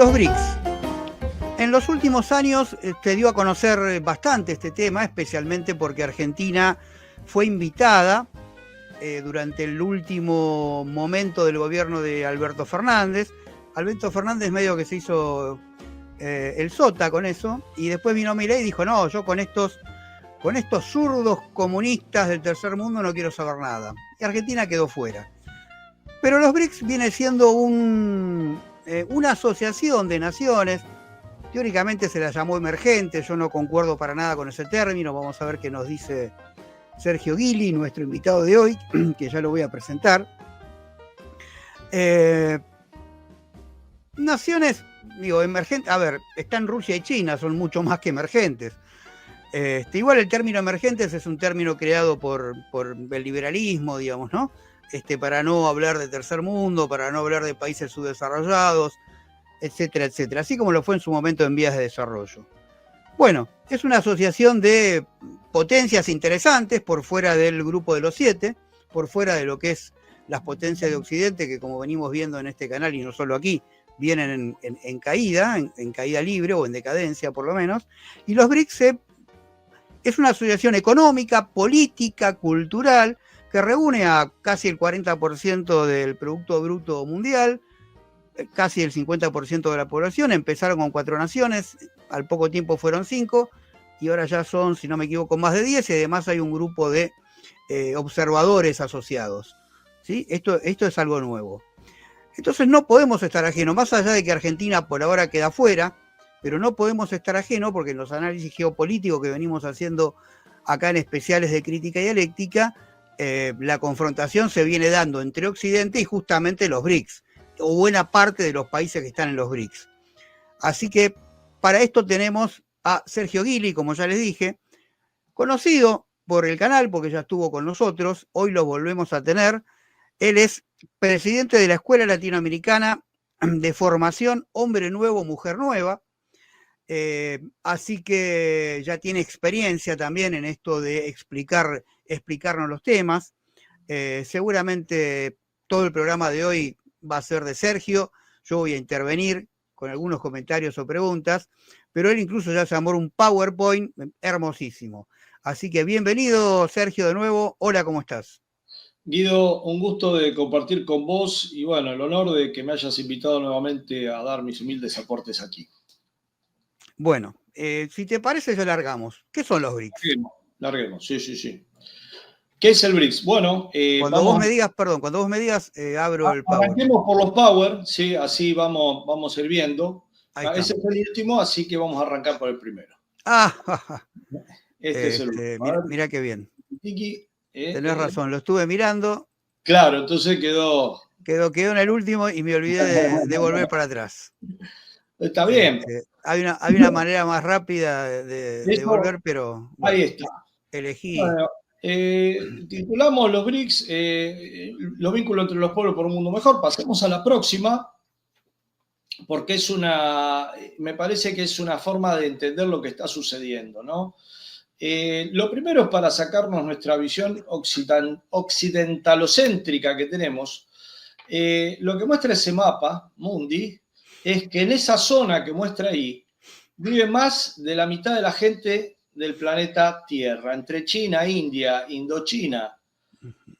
Los BRICS. En los últimos años se dio a conocer bastante este tema, especialmente porque Argentina fue invitada durante el último momento del gobierno de Alberto Fernández. Alberto Fernández medio que se hizo el sota con eso, y después vino Milei y dijo, no, yo con estos zurdos comunistas del tercer mundo no quiero saber nada. Y Argentina quedó fuera. Pero los BRICS viene siendo una asociación de naciones. Teóricamente se la llamó emergente, yo no concuerdo para nada con ese término. Vamos a ver qué nos dice Sergio Guili, nuestro invitado de hoy, que ya lo voy a presentar. Naciones, digo, emergentes, a ver, están Rusia y China, son mucho más que emergentes. Igual el término emergentes es un término creado por el liberalismo, digamos, ¿no? Para no hablar de tercer mundo, para no hablar de países subdesarrollados, etcétera, etcétera, así como lo fue en su momento en vías de desarrollo. Bueno, es una asociación de potencias interesantes por fuera del grupo de los 7, por fuera de lo que es las potencias de Occidente, que como venimos viendo en este canal y no solo aquí, vienen en caída, en caída libre o en decadencia por lo menos, y los BRICS es una asociación económica, política, cultural, que reúne a casi el 40% del Producto Bruto Mundial, casi el 50% de la población. Empezaron con 4 naciones, al poco tiempo fueron 5, y ahora ya son, si no me equivoco, más de 10, y además hay un grupo de observadores asociados, ¿sí? Esto es algo nuevo. Entonces no podemos estar ajenos, más allá de que Argentina por ahora queda fuera, pero no podemos estar ajenos porque en los análisis geopolíticos que venimos haciendo acá en especiales de crítica dialéctica, la confrontación se viene dando entre Occidente y justamente los BRICS, o buena parte de los países que están en los BRICS. Así que para esto tenemos a Sergio Guili, como ya les dije, conocido por el canal porque ya estuvo con nosotros, hoy lo volvemos a tener. Él es presidente de la Escuela Latinoamericana de Formación Hombre Nuevo, Mujer Nueva, así que ya tiene experiencia también en esto de explicarnos los temas. Seguramente todo el programa de hoy va a ser de Sergio, yo voy a intervenir con algunos comentarios o preguntas, pero él incluso ya se armó un PowerPoint hermosísimo. Así que bienvenido, Sergio, de nuevo. Hola, ¿cómo estás? Guido, un gusto de compartir con vos y bueno, el honor de que me hayas invitado nuevamente a dar mis humildes aportes aquí. Bueno, si te parece ya largamos. ¿Qué son los BRICS? Larguemos, sí. ¿Qué es el BRICS? Bueno, cuando vos me digas, abro el Power. Arranquemos por los Power, sí, así vamos a ir viendo. Ese es el último, así que vamos a arrancar por el primero. Este es el último. Mira qué bien. Tenés razón, lo estuve mirando. Claro, entonces quedó en el último y me olvidé de volver para atrás. Está bien. Hay una manera más rápida de volver, pero bueno, ahí está. Elegí. Bueno, titulamos los BRICS, los vínculos entre los pueblos por un mundo mejor. Pasemos a la próxima, porque me parece que es una forma de entender lo que está sucediendo, ¿no? Lo primero es para sacarnos nuestra visión occidentalocéntrica que tenemos. Lo que muestra ese mapa, Mundi, es que en esa zona que muestra ahí, vive más de la mitad de la gente del planeta Tierra, entre China, India, Indochina,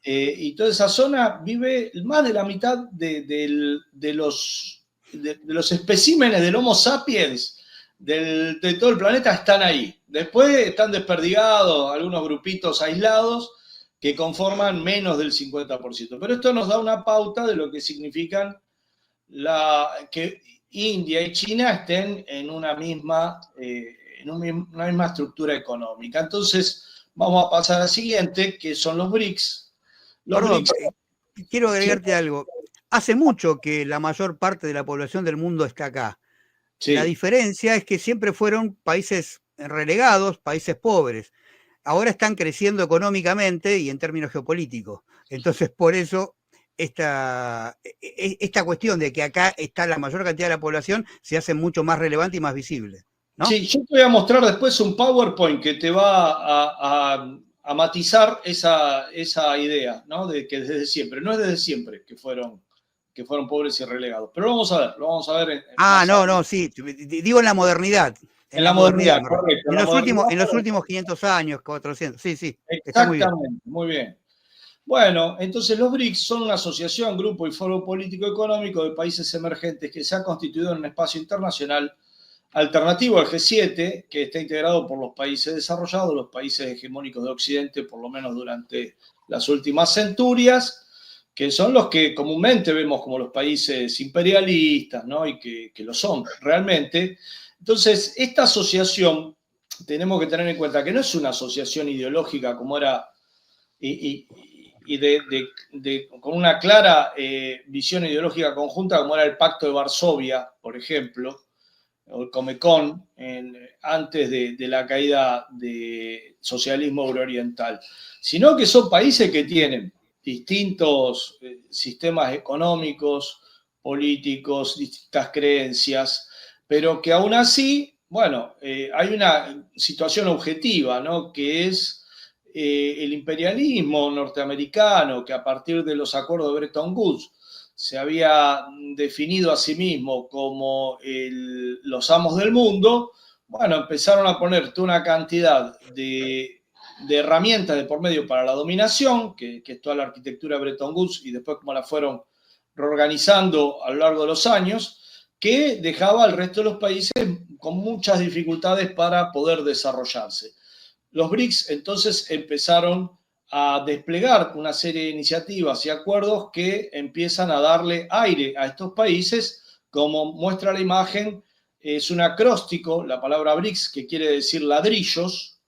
y toda esa zona vive más de la mitad de los especímenes del Homo sapiens de todo el planeta están ahí. Después están desperdigados algunos grupitos aislados que conforman menos del 50%. Pero esto nos da una pauta de lo que significan que India y China estén en una misma estructura económica. Entonces, vamos a pasar al siguiente, que son los BRICS. Quiero agregarte algo. Hace mucho que la mayor parte de la población del mundo está acá. Sí. La diferencia es que siempre fueron países relegados, países pobres. Ahora están creciendo económicamente y en términos geopolíticos. Entonces, por eso esta cuestión de que acá está la mayor cantidad de la población se hace mucho más relevante y más visible, ¿no? Sí, yo te voy a mostrar después un PowerPoint que te va a matizar esa idea, ¿no? De que desde siempre, no es desde siempre que fueron que fueron pobres y relegados. Pero lo vamos a ver. No, sí, digo en la modernidad. En la modernidad, ¿No? correcto. En los últimos 500 años, 400, sí. Está muy bien. Bueno, entonces los BRICS son una asociación, grupo y foro político económico de países emergentes que se ha constituido en un espacio internacional alternativo al G7, que está integrado por los países desarrollados, los países hegemónicos de Occidente, por lo menos durante las últimas centurias, que son los que comúnmente vemos como los países imperialistas, ¿no? Y que lo son realmente. Entonces, esta asociación, tenemos que tener en cuenta que no es una asociación ideológica como era, con una clara visión ideológica conjunta como era el Pacto de Varsovia, por ejemplo, o el Comecon, antes de la caída del socialismo eurooriental, sino que son países que tienen distintos sistemas económicos, políticos, distintas creencias, pero que aún así, bueno, hay una situación objetiva, ¿no? Que es el imperialismo norteamericano, que a partir de los acuerdos de Bretton Woods se había definido a sí mismo como los amos del mundo. Bueno, empezaron a poner toda una cantidad de herramientas de por medio para la dominación, que es toda la arquitectura de Bretton Woods, y después cómo la fueron reorganizando a lo largo de los años, que dejaba al resto de los países con muchas dificultades para poder desarrollarse. Los BRICS entonces empezaron a desplegar una serie de iniciativas y acuerdos que empiezan a darle aire a estos países. Como muestra la imagen, es un acróstico, la palabra BRICS, que quiere decir ladrillos,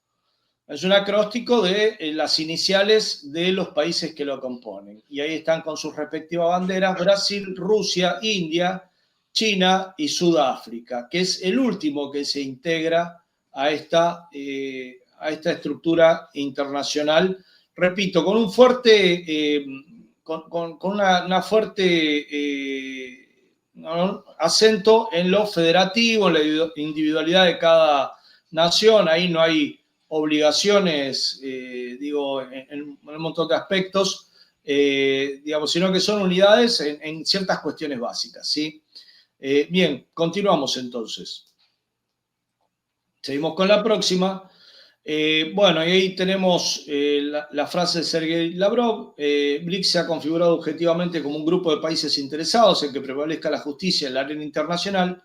es un acróstico de las iniciales de los países que lo componen. Y ahí están con sus respectivas banderas: Brasil, Rusia, India, China y Sudáfrica, que es el último que se integra a esta estructura internacional. Repito, con un fuerte, una fuerte acento en lo federativo, en la individualidad de cada nación. Ahí no hay obligaciones, en un montón de aspectos, sino que son unidades en ciertas cuestiones básicas, ¿sí? Bien, continuamos entonces. Seguimos con la próxima. Bueno, y ahí tenemos la frase de Sergei Lavrov. BRICS se ha configurado objetivamente como un grupo de países interesados en que prevalezca la justicia en la arena internacional.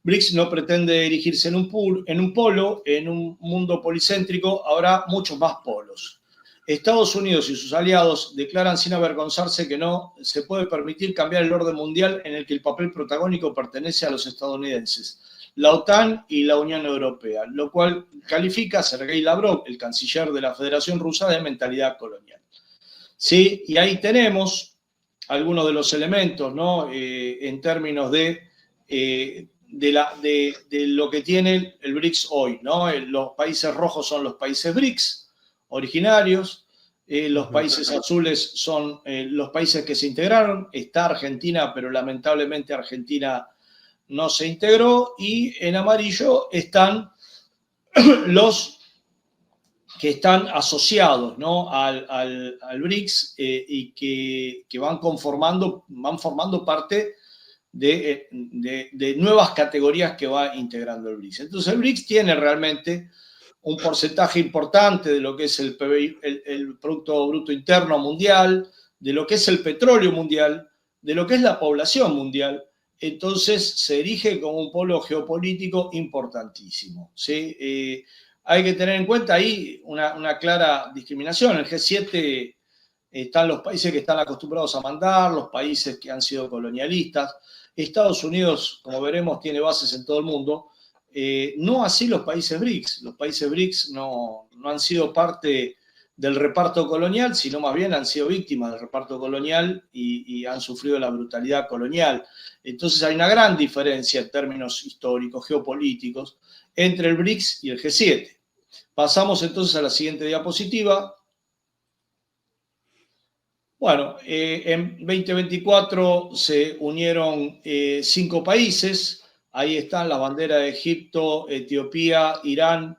BRICS no pretende erigirse en un polo. En un mundo policéntrico habrá muchos más polos. Estados Unidos y sus aliados declaran sin avergonzarse que no se puede permitir cambiar el orden mundial en el que el papel protagónico pertenece a los estadounidenses, la OTAN y la Unión Europea, lo cual califica a Sergei Lavrov, el canciller de la Federación Rusa, de mentalidad colonial. Sí, y ahí tenemos algunos de los elementos, ¿no? En términos de lo que tiene el BRICS hoy, ¿no? Los países rojos son los países BRICS originarios, los países azules son los países que se integraron. Está Argentina, pero lamentablemente Argentina no se integró, y en amarillo están los que están asociados, ¿no? al BRICS, y que van formando parte de nuevas categorías que va integrando el BRICS. Entonces el BRICS tiene realmente un porcentaje importante de lo que es el PBI, el Producto Bruto Interno Mundial, de lo que es el petróleo mundial, de lo que es la población mundial. Entonces se erige como un polo geopolítico importantísimo, ¿sí? Hay que tener en cuenta ahí una clara discriminación. En el G7 están los países que están acostumbrados a mandar, los países que han sido colonialistas. Estados Unidos, como veremos, tiene bases en todo el mundo. No así los países BRICS. Los países BRICS no han sido parte del reparto colonial, sino más bien han sido víctimas del reparto colonial y han sufrido la brutalidad colonial. Entonces hay una gran diferencia en términos históricos, geopolíticos, entre el BRICS y el G7. Pasamos entonces a la siguiente diapositiva. Bueno, en 2024 se unieron 5 países. Ahí están las banderas de Egipto, Etiopía, Irán,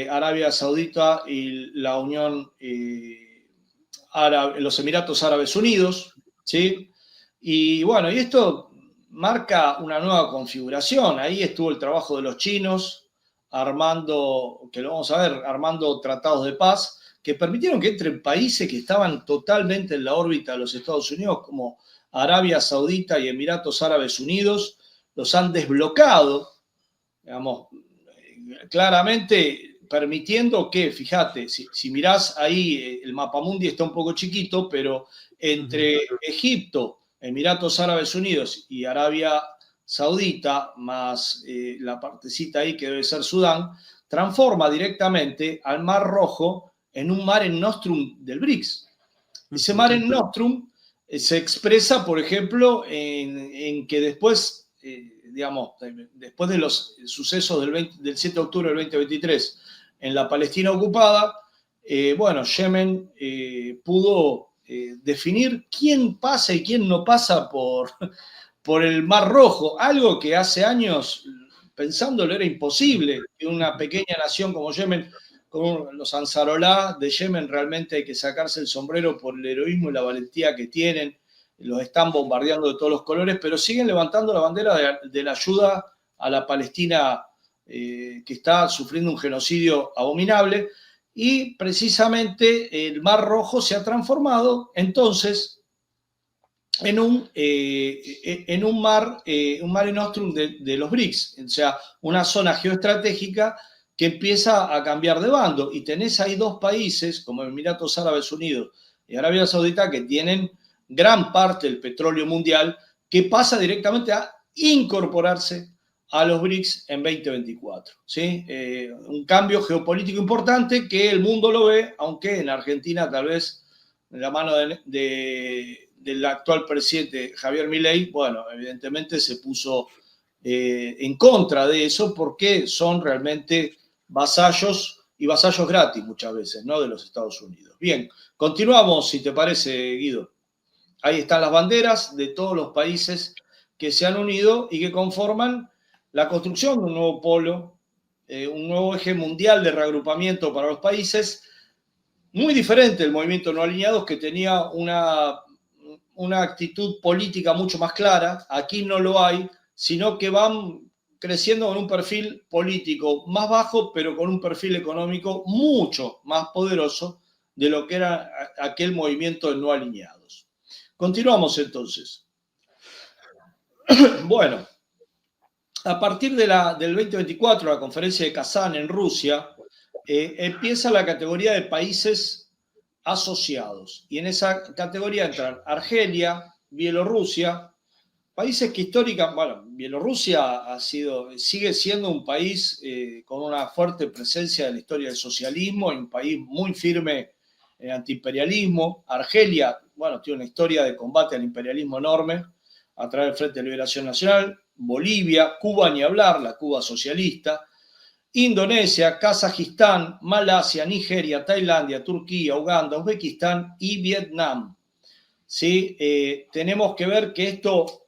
Arabia Saudita y la Unión Árabe, los Emiratos Árabes Unidos, ¿sí? Y bueno, y esto marca una nueva configuración. Ahí estuvo el trabajo de los chinos armando, que lo vamos a ver, armando tratados de paz que permitieron que entren países que estaban totalmente en la órbita de los Estados Unidos, como Arabia Saudita y Emiratos Árabes Unidos, los han desblocado, digamos, claramente permitiendo que, fíjate, si mirás ahí, el mapamundi está un poco chiquito, pero entre Egipto, Emiratos Árabes Unidos y Arabia Saudita, más la partecita ahí que debe ser Sudán, transforma directamente al Mar Rojo en un mare nostrum del BRICS. Ese mare nostrum se expresa, por ejemplo, en que después, digamos, después de los sucesos del 7 de octubre del 2023 en la Palestina ocupada, bueno, Yemen pudo definir quién pasa y quién no pasa por el Mar Rojo, algo que hace años, pensándolo, era imposible que una pequeña nación como Yemen, con los Ansarolá de Yemen, realmente hay que sacarse el sombrero por el heroísmo y la valentía que tienen. Los están bombardeando de todos los colores, pero siguen levantando la bandera de la ayuda a la Palestina que está sufriendo un genocidio abominable. Y precisamente el Mar Rojo se ha transformado entonces en un mare nostrum de los BRICS, o sea, una zona geoestratégica que empieza a cambiar de bando. Y tenés ahí dos países, como Emiratos Árabes Unidos y Arabia Saudita, que tienen gran parte del petróleo mundial, que pasa directamente a incorporarse a los BRICS en 2024. ¿Sí? Un cambio geopolítico importante que el mundo lo ve, aunque en Argentina tal vez de la mano del actual presidente Javier Milei, bueno, evidentemente se puso en contra de eso porque son realmente vasallos y vasallos gratis muchas veces, ¿no? De los Estados Unidos. Bien, continuamos, si te parece, Guido. Ahí están las banderas de todos los países que se han unido y que conforman la construcción de un nuevo polo, un nuevo eje mundial de reagrupamiento para los países, muy diferente del movimiento no alineados, que tenía una actitud política mucho más clara. Aquí no lo hay, sino que van creciendo con un perfil político más bajo, pero con un perfil económico mucho más poderoso de lo que era aquel movimiento de no alineados. Continuamos entonces. Bueno, a partir del 2024, la conferencia de Kazán en Rusia, empieza la categoría de países asociados. Y en esa categoría entran Argelia, Bielorrusia, países que históricamente, bueno, Bielorrusia sigue siendo un país con una fuerte presencia de la historia del socialismo y un país muy firme en antiimperialismo. Argelia, bueno, tiene una historia de combate al imperialismo enorme a través del Frente de Liberación Nacional. Bolivia, Cuba ni hablar, la Cuba socialista. Indonesia, Kazajistán, Malasia, Nigeria, Tailandia, Turquía, Uganda, Uzbekistán y Vietnam. ¿Sí? Tenemos que ver que esto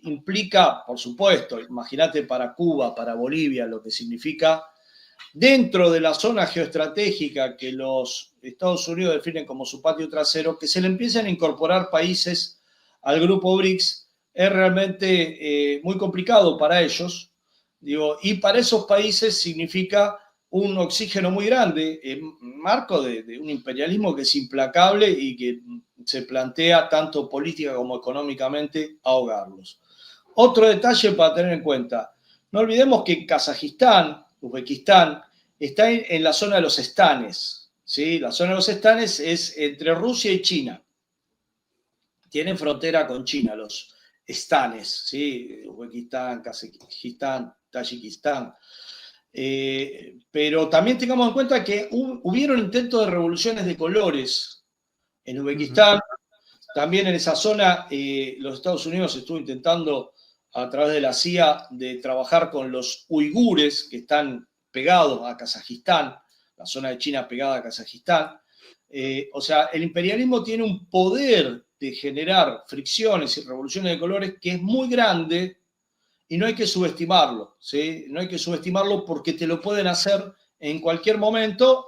implica, por supuesto, imagínate para Cuba, para Bolivia, lo que significa dentro de la zona geoestratégica que los Estados Unidos definen como su patio trasero, que se le empiecen a incorporar países al grupo BRICS es realmente muy complicado para ellos. Digo, y para esos países significa un oxígeno muy grande en marco de un imperialismo que es implacable y que se plantea tanto política como económicamente ahogarlos. Otro detalle para tener en cuenta, no olvidemos que Kazajistán, Uzbekistán, está en la zona de los estanes. ¿Sí? La zona de los estanes es entre Rusia y China. Tienen frontera con China los estanes, ¿sí? Uzbekistán, Kazajistán, Tayikistán. Pero también tengamos en cuenta que hubieron intentos de revoluciones de colores en Uzbekistán. También en esa zona los Estados Unidos estuvo intentando a través de la CIA de trabajar con los uigures que están pegados a Kazajistán, la zona de China pegada a Kazajistán. O sea, el imperialismo tiene un poder de generar fricciones y revoluciones de colores que es muy grande y no hay que subestimarlo, ¿sí? No hay que subestimarlo porque te lo pueden hacer en cualquier momento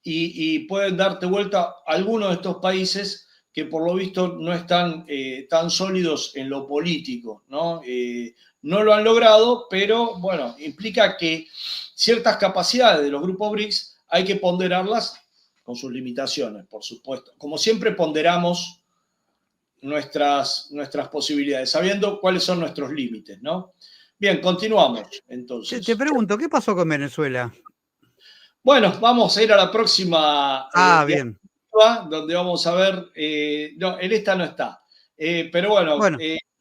y pueden darte vuelta a algunos de estos países que por lo visto no están tan sólidos en lo político, ¿no? No lo han logrado, pero bueno, implica que ciertas capacidades de los grupos BRICS hay que ponderarlas con sus limitaciones, por supuesto. Como siempre ponderamos nuestras posibilidades, sabiendo cuáles son nuestros límites, ¿no? Bien, continuamos entonces. Te pregunto, ¿qué pasó con Venezuela? Bueno, vamos a ir a la próxima Bien. donde vamos a ver, no, en esta no está, pero bueno.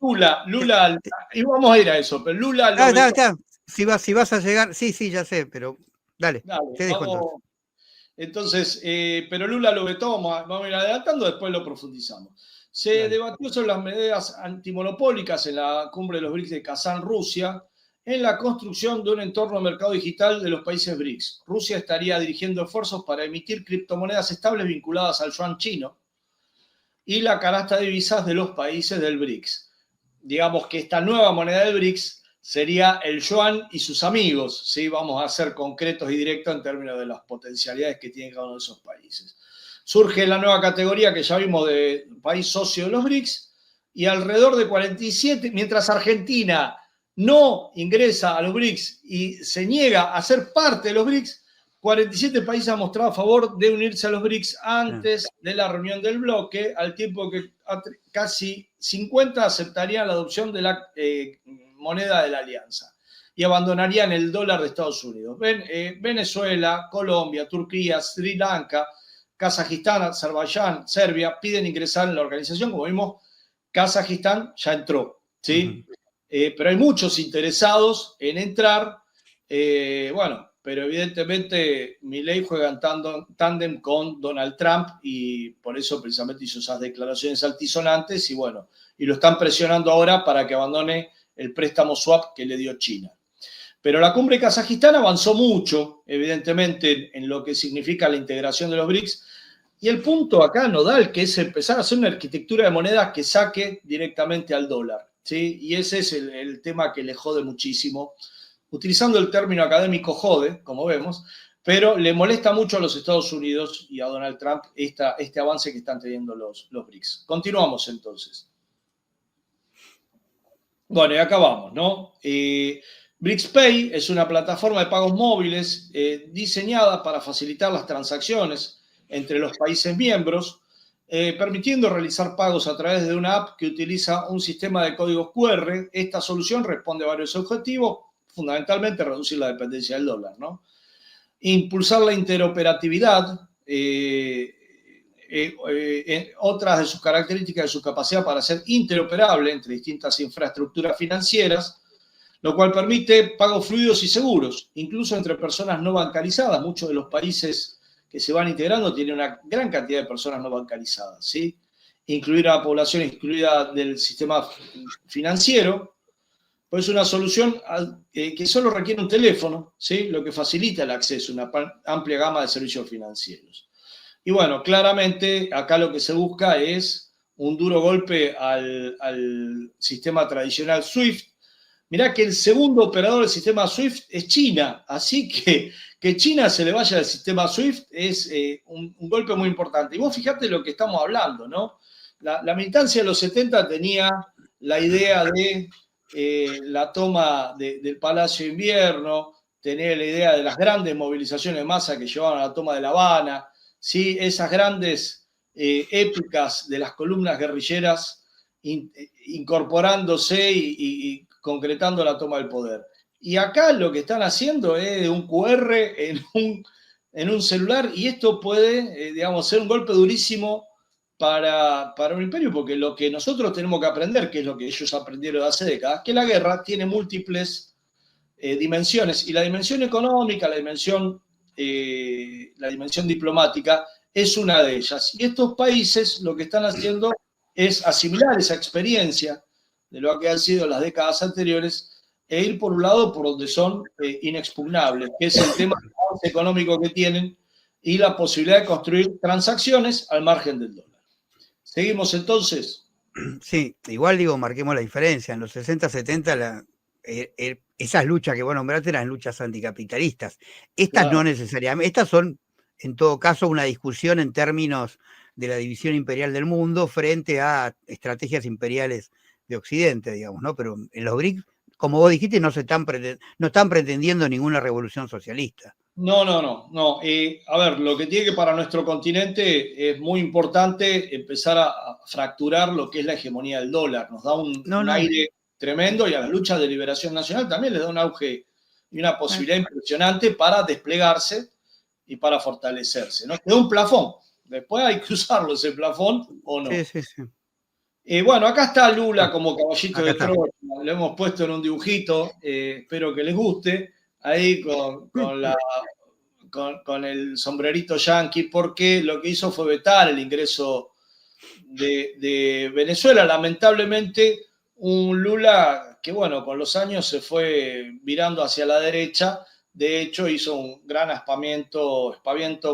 Lula, y vamos a ir a eso, pero Lula lo está. Si vas a llegar, sí, ya sé, pero dale, te dejo vamos, entonces, pero Lula lo vetó, vamos a ir adelantando, después lo profundizamos. Se debatió sobre las medidas antimonopólicas en la cumbre de los BRICS de Kazán, Rusia, en la construcción de un entorno de mercado digital de los países BRICS. Rusia estaría dirigiendo esfuerzos para emitir criptomonedas estables vinculadas al yuan chino y la canasta de divisas de los países del BRICS. Digamos que esta nueva moneda del BRICS sería el yuan y sus amigos, ¿sí? Vamos a ser concretos y directos en términos de las potencialidades que tienen cada uno de esos países. Surge la nueva categoría que ya vimos de país socio de los BRICS y alrededor de 47, mientras Argentina no ingresa a los BRICS y se niega a ser parte de los BRICS, 47 países han mostrado a favor de unirse a los BRICS antes de la reunión del bloque, al tiempo que casi 50 aceptarían la adopción de la moneda de la alianza y abandonarían el dólar de Estados Unidos. Venezuela, Colombia, Turquía, Sri Lanka, Kazajistán, Azerbaiyán, Serbia piden ingresar en la organización. Como vimos, Kazajistán ya entró, ¿sí? Pero hay muchos interesados en entrar. Pero evidentemente Milei juega en tándem con Donald Trump y por eso precisamente hizo esas declaraciones altisonantes y lo están presionando ahora para que abandone el préstamo swap que le dio China. Pero la cumbre de Kazajistán avanzó mucho, evidentemente, en lo que significa la integración de los BRICS. Y el punto acá nodal, que es empezar a hacer una arquitectura de monedas que saque directamente al dólar, ¿sí? Y ese es el tema que le jode muchísimo. Utilizando el término académico jode, como vemos, pero le molesta mucho a los Estados Unidos y a Donald Trump este avance que están teniendo los BRICS. Continuamos entonces. Bueno, y acá vamos, ¿no? BRICS Pay es una plataforma de pagos móviles diseñada para facilitar las transacciones entre los países miembros, permitiendo realizar pagos a través de una app que utiliza un sistema de códigos QR. Esta solución responde a varios objetivos, fundamentalmente reducir la dependencia del dólar, ¿no? Impulsar la interoperatividad, otras de sus características es su capacidad para ser interoperable entre distintas infraestructuras financieras, lo cual permite pagos fluidos y seguros, incluso entre personas no bancarizadas. Muchos de los países que se van integrando tienen una gran cantidad de personas no bancarizadas, ¿sí? Incluir a la población excluida del sistema financiero, pues es una solución que solo requiere un teléfono, ¿sí? Lo que facilita el acceso a una amplia gama de servicios financieros. Y bueno, claramente acá lo que se busca es un duro golpe al sistema tradicional SWIFT. Mirá que el segundo operador del sistema SWIFT es China, así que China se le vaya del sistema SWIFT es un golpe muy importante. Y vos fijate lo que estamos hablando, ¿no? La militancia de los 70 tenía la idea de la toma del Palacio de Invierno, tenía la idea de las grandes movilizaciones de masa que llevaban a la toma de La Habana, ¿sí? Esas grandes épicas de las columnas guerrilleras incorporándose y concretando la toma del poder. Y acá lo que están haciendo es un QR en un celular y esto puede, ser un golpe durísimo para un imperio, porque lo que nosotros tenemos que aprender, que es lo que ellos aprendieron hace décadas, que la guerra tiene múltiples dimensiones y la dimensión económica, la dimensión diplomática es una de ellas. Y estos países lo que están haciendo es asimilar esa experiencia de lo que han sido las décadas anteriores e ir por un lado por donde son inexpugnables, que es el tema económico que tienen y la posibilidad de construir transacciones al margen del dólar. ¿Seguimos entonces? Sí, igual marquemos la diferencia. En los 60, 70, esas luchas que vos nombraste eran luchas anticapitalistas. Estas no necesariamente, estas son, en todo caso, una discusión en términos de la división imperial del mundo frente a estrategias imperiales de Occidente, digamos, ¿no? Pero en los BRICS, como vos dijiste, no están pretendiendo ninguna revolución socialista. No, no, no, no. A ver, lo que tiene que para nuestro continente es muy importante empezar a fracturar lo que es la hegemonía del dólar. Nos da un aire tremendo y a la lucha de liberación nacional también les da un auge y una posibilidad impresionante para desplegarse y para fortalecerse. Nos quedó un plafón. Después hay que usarlo ese plafón o no. Sí, sí, sí. Bueno, acá está Lula como caballito de Troya. Lo hemos puesto en un dibujito. Espero que les guste. Ahí con el sombrerito yanqui, porque lo que hizo fue vetar el ingreso de Venezuela. Lamentablemente, un Lula que, bueno, con los años se fue virando hacia la derecha. De hecho, hizo un gran aspaviento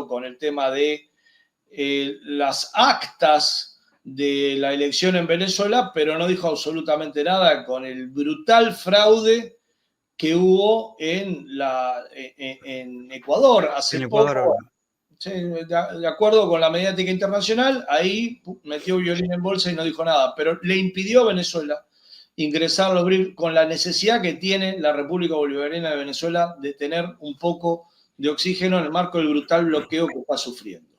con el tema de las actas de la elección en Venezuela, pero no dijo absolutamente nada con el brutal fraude que hubo en Ecuador hace poco. Sí, de acuerdo con la mediática internacional, ahí metió violín en bolsa y no dijo nada, pero le impidió a Venezuela ingresar a los BRICS con la necesidad que tiene la República Bolivariana de Venezuela de tener un poco de oxígeno en el marco del brutal bloqueo que está sufriendo.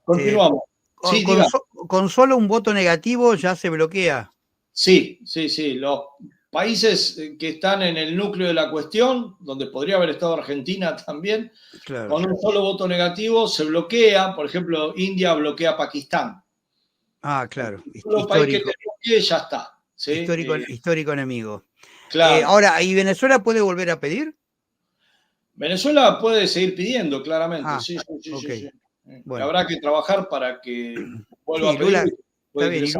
Continuamos. Sí, con solo un voto negativo ya se bloquea. Sí, sí, sí. Los países que están en el núcleo de la cuestión, donde podría haber estado Argentina también, claro, con un solo voto negativo se bloquea. Por ejemplo, India bloquea a Pakistán. Ah, claro. Los países que te bloquee ya está. ¿sí? Histórico enemigo. Claro. Ahora, ¿y Venezuela puede volver a pedir? Venezuela puede seguir pidiendo, claramente. Sí. Bueno. Habrá que trabajar para que vuelva a pedir. Lula, está bien. ¿Y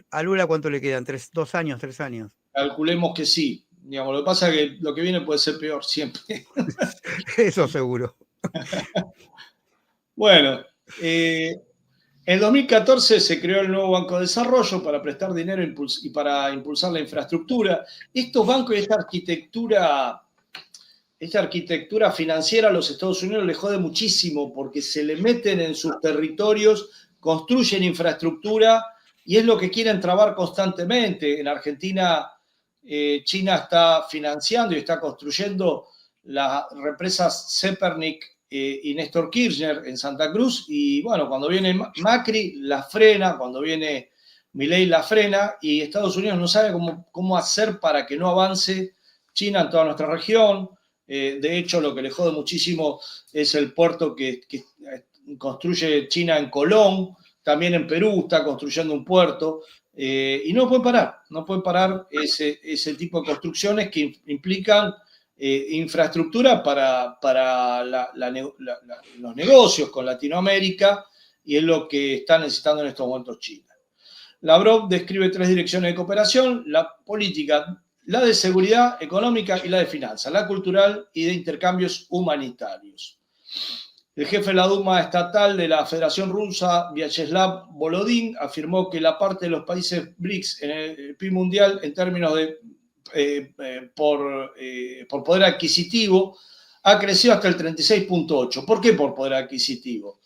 a Lula cuánto le quedan? 2 años, 3 años? Calculemos que sí. Digamos, lo que pasa es que lo que viene puede ser peor siempre. Eso seguro. Bueno, en 2014 se creó el nuevo Banco de Desarrollo para prestar dinero y para impulsar la infraestructura. Estos bancos y esta arquitectura financiera a los Estados Unidos les jode muchísimo porque se le meten en sus territorios, construyen infraestructura y es lo que quieren trabar constantemente. En Argentina, China está financiando y está construyendo las represas Zepernik y Néstor Kirchner en Santa Cruz y bueno, cuando viene Macri la frena, cuando viene Milei la frena y Estados Unidos no sabe cómo hacer para que no avance China en toda nuestra región. De hecho, lo que le jode muchísimo es el puerto que construye China en Colón, también en Perú está construyendo un puerto, y no pueden parar ese tipo de construcciones que implican infraestructura para los negocios con Latinoamérica, y es lo que está necesitando en estos momentos China. Lavrov describe 3 direcciones de cooperación: la política, la de seguridad económica y la de finanzas, la cultural y de intercambios humanitarios. El jefe de la Duma estatal de la Federación Rusa, Vyacheslav Volodin, afirmó que la parte de los países BRICS en el PIB mundial en términos de por poder adquisitivo ha crecido hasta el 36.8%. ¿Por qué por poder adquisitivo?